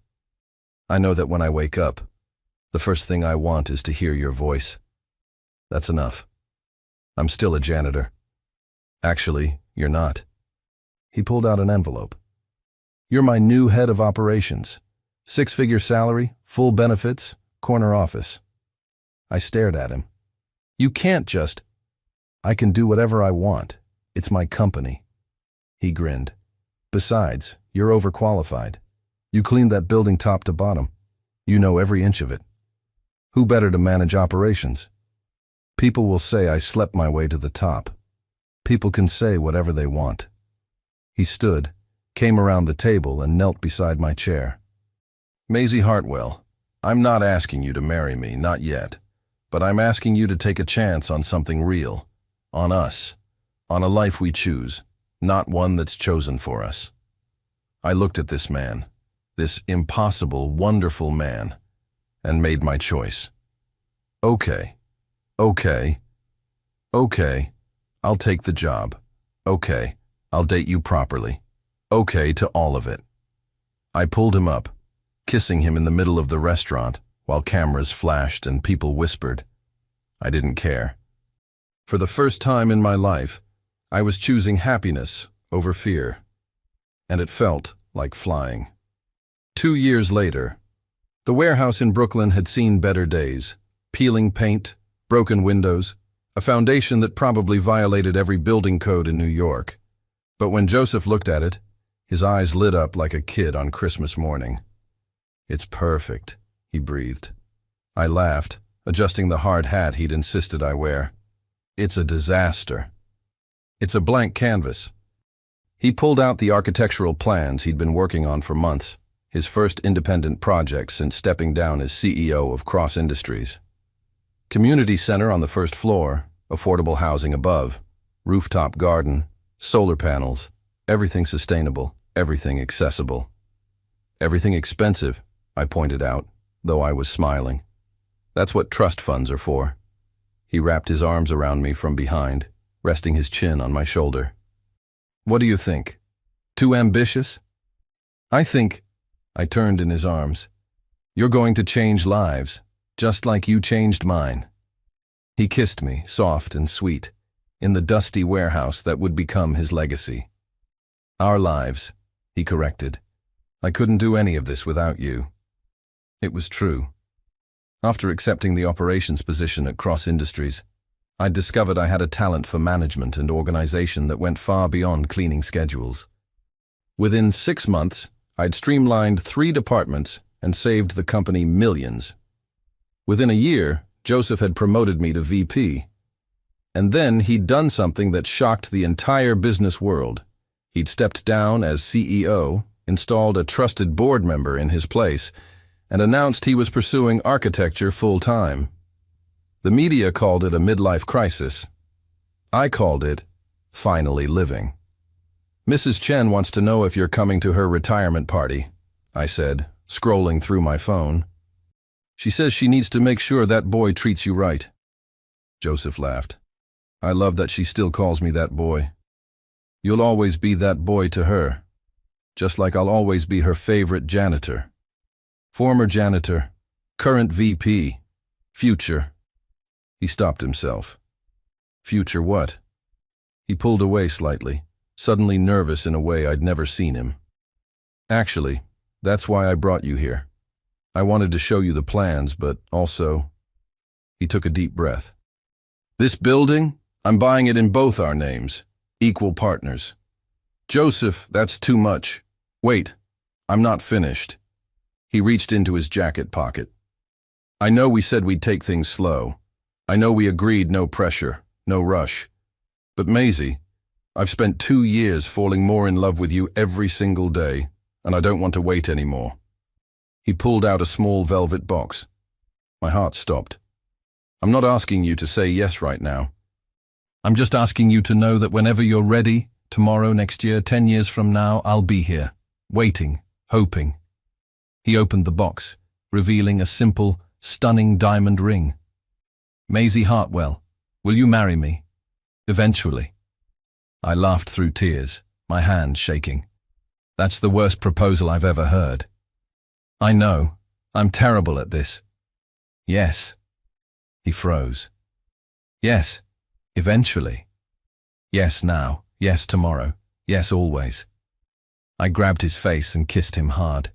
I know that when I wake up, the first thing I want is to hear your voice. That's enough. I'm still a janitor. Actually, you're not. He pulled out an envelope. You're my new head of operations. 6-figure salary, full benefits, corner office. I stared at him. You can't just... I can do whatever I want. It's my company. He grinned. Besides, you're overqualified. You cleaned that building top to bottom. You know every inch of it. Who better to manage operations? People will say I slept my way to the top. People can say whatever they want. He stood, came around the table and knelt beside my chair. Maisie Hartwell, I'm not asking you to marry me, not yet. But I'm asking you to take a chance on something real. On us. On a life we choose, not one that's chosen for us. I looked at this man, this impossible, wonderful man, and made my choice. Okay. Okay. Okay. I'll take the job. Okay. I'll date you properly. Okay to all of it. I pulled him up, kissing him in the middle of the restaurant while cameras flashed and people whispered. I didn't care. For the first time in my life, I was choosing happiness over fear, and it felt like flying. 2 years later, The warehouse in Brooklyn had seen better days. Peeling paint, broken windows, a foundation that probably violated every building code in New York. But when Joseph looked at it, his eyes lit up like a kid on Christmas morning. "It's perfect," he breathed. I laughed, adjusting the hard hat he'd insisted I wear. "It's a disaster. It's a blank canvas." He pulled out the architectural plans he'd been working on for months, his first independent project since stepping down as CEO of Cross Industries. Community center on the first floor, affordable housing above, rooftop garden, solar panels, everything sustainable, everything accessible. "Everything expensive," I pointed out, though I was smiling. "That's what trust funds are for." He wrapped his arms around me from behind, resting his chin on my shoulder. "What do you think? Too ambitious?" I turned in his arms. "You're going to change lives, just like you changed mine." He kissed me, soft and sweet, in the dusty warehouse that would become his legacy. "Our lives," he corrected. "I couldn't do any of this without you." It was true. After accepting the operations position at Cross Industries, I'd discovered I had a talent for management and organization that went far beyond cleaning schedules. Within 6 months, I'd streamlined 3 departments and saved the company millions. Within a year, Joseph had promoted me to VP. And then he'd done something that shocked the entire business world. He'd stepped down as CEO, installed a trusted board member in his place, and announced he was pursuing architecture full-time. The media called it a midlife crisis. I called it finally living. "Mrs. Chen wants to know if you're coming to her retirement party," I said, scrolling through my phone. "She says she needs to make sure that boy treats you right." Joseph laughed. "I love that she still calls me that boy. You'll always be that boy to her, just like I'll always be her favorite janitor. Former janitor, current VP, future." He stopped himself. "Future what?" He pulled away slightly, suddenly nervous in a way I'd never seen him. "Actually, that's why I brought you here. I wanted to show you the plans, but also..." He took a deep breath. "This building, I'm buying it in both our names, equal partners." "Joseph, that's too much. Wait, I'm not finished." He reached into his jacket pocket. "I know we said we'd take things slow. I know we agreed no pressure, no rush. But Maisie, I've spent 2 years falling more in love with you every single day, and I don't want to wait anymore." He pulled out a small velvet box. My heart stopped. "I'm not asking you to say yes right now. I'm just asking you to know that whenever you're ready, tomorrow, next year, 10 years from now, I'll be here, waiting, hoping." He opened the box, revealing a simple, stunning diamond ring. "Maisie Hartwell, will you marry me? Eventually." I laughed through tears, my hands shaking. "That's the worst proposal I've ever heard." "I know. I'm terrible at this." "Yes." He froze. "Yes, eventually. Yes now, yes tomorrow, yes always." I grabbed his face and kissed him hard.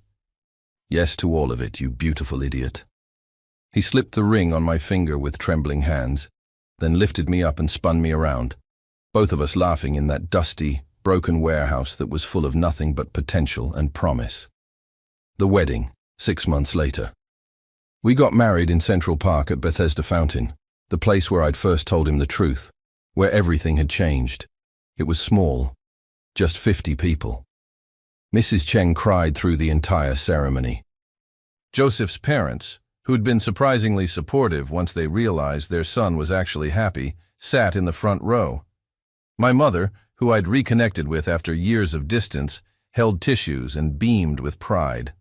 "Yes to all of it, you beautiful idiot." He slipped the ring on my finger with trembling hands, then lifted me up and spun me around, both of us laughing in that dusty, broken warehouse that was full of nothing but potential and promise. The wedding, 6 months later. We got married in Central Park at Bethesda Fountain, the place where I'd first told him the truth, where everything had changed. It was small, just 50 people. Mrs. Cheng cried through the entire ceremony. Joseph's parents, who'd been surprisingly supportive once they realized their son was actually happy, sat in the front row. My mother, who I'd reconnected with after years of distance, held tissues and beamed with pride.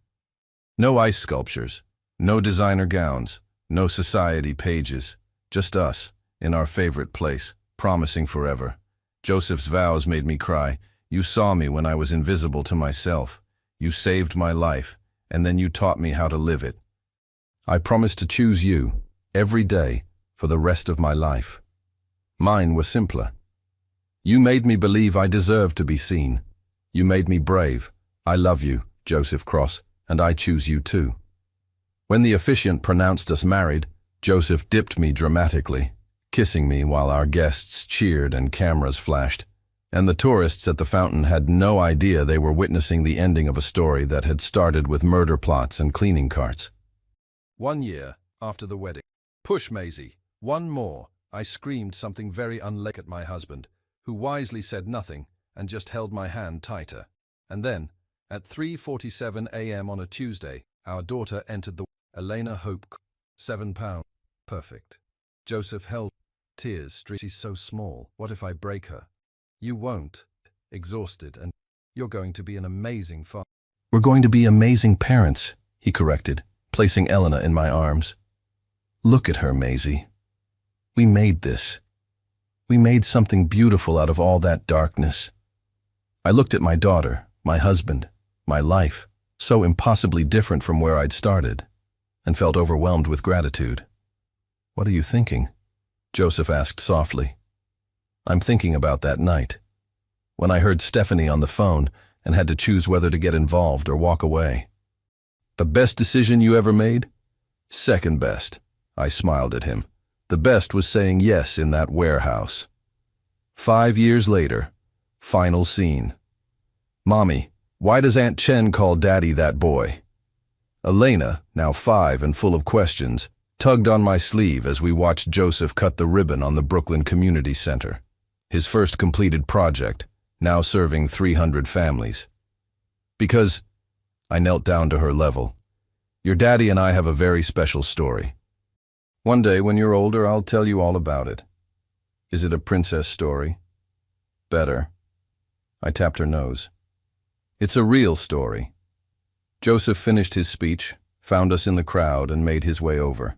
No ice sculptures, no designer gowns, no society pages, just us, in our favorite place, promising forever. Joseph's vows made me cry. "You saw me when I was invisible to myself. You saved my life, and then you taught me how to live it. I promise to choose you, every day, for the rest of my life." Mine were simpler. "You made me believe I deserved to be seen. You made me brave. I love you, Joseph Cross, and I choose you too." When the officiant pronounced us married, Joseph dipped me dramatically, kissing me while our guests cheered and cameras flashed, and the tourists at the fountain had no idea they were witnessing the ending of a story that had started with murder plots and cleaning carts. 1 year after the wedding. "Push, Maisie, one more," I screamed something very unlike at my husband, who wisely said nothing and just held my hand tighter. And then, at 3:47 a.m. on a Tuesday, our daughter entered the Elena Hope, £7. Perfect. Joseph held tears. She's so small. What if I break her? You won't. Exhausted, and you're going to be an amazing father. We're going to be amazing parents, he corrected, placing Elena in my arms. Look at her, Maisie. We made this. We made something beautiful out of all that darkness. I looked at my daughter, my husband, my life, so impossibly different from where I'd started, and felt overwhelmed with gratitude. What are you thinking? Joseph asked softly. I'm thinking about that night, when I heard Stephanie on the phone and had to choose whether to get involved or walk away. The best decision you ever made? Second best. I smiled at him. The best was saying yes in that warehouse. 5 years later, final scene. Mommy, why does Aunt Chen call Daddy that boy? Elena, now 5 and full of questions, tugged on my sleeve as we watched Joseph cut the ribbon on the Brooklyn Community Center, his first completed project, now serving 300 families. Because, I knelt down to her level, your daddy and I have a very special story. One day when you're older, I'll tell you all about it. Is it a princess story? Better. I tapped her nose. It's a real story. Joseph finished his speech, found us in the crowd, and made his way over.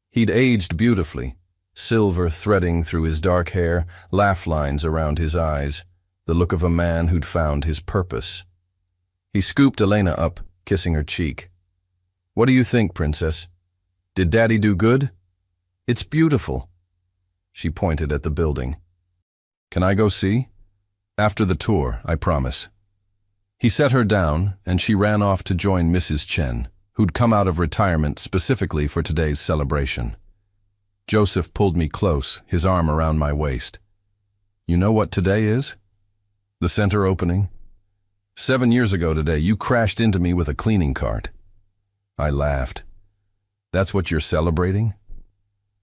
He'd aged beautifully, silver threading through his dark hair, laugh lines around his eyes, the look of a man who'd found his purpose. He scooped Elena up, kissing her cheek. What do you think, princess? Did Daddy do good? It's beautiful. She pointed at the building. Can I go see? After the tour, I promise. He set her down, and she ran off to join Mrs. Chen, who'd come out of retirement specifically for today's celebration. Joseph pulled me close, his arm around my waist. You know what today is? The center opening. 7 years ago today, you crashed into me with a cleaning cart. I laughed. That's what you're celebrating?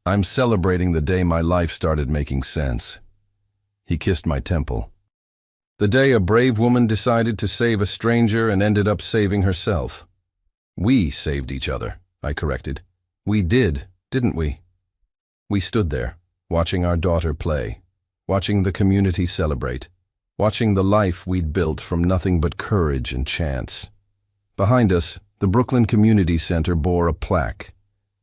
I'm celebrating the day my life started making sense. He kissed my temple. The day a brave woman decided to save a stranger and ended up saving herself. We saved each other, I corrected. We did, didn't we? We stood there, watching our daughter play, watching the community celebrate, watching the life we'd built from nothing but courage and chance. Behind us, the Brooklyn Community Center bore a plaque,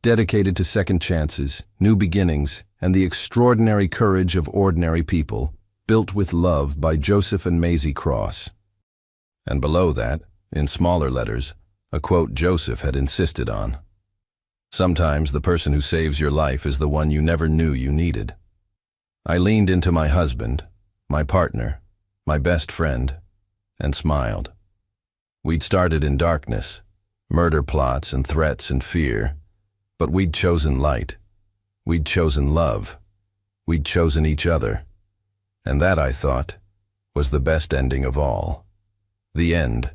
dedicated to second chances, new beginnings, and the extraordinary courage of ordinary people, built with love by Joseph and Maisie Cross. And below that, in smaller letters, a quote Joseph had insisted on. Sometimes the person who saves your life is the one you never knew you needed. I leaned into my husband, my partner, my best friend, and smiled. We'd started in darkness, murder plots and threats and fear, but we'd chosen light. We'd chosen love. We'd chosen each other. And that, I thought, was the best ending of all. The end.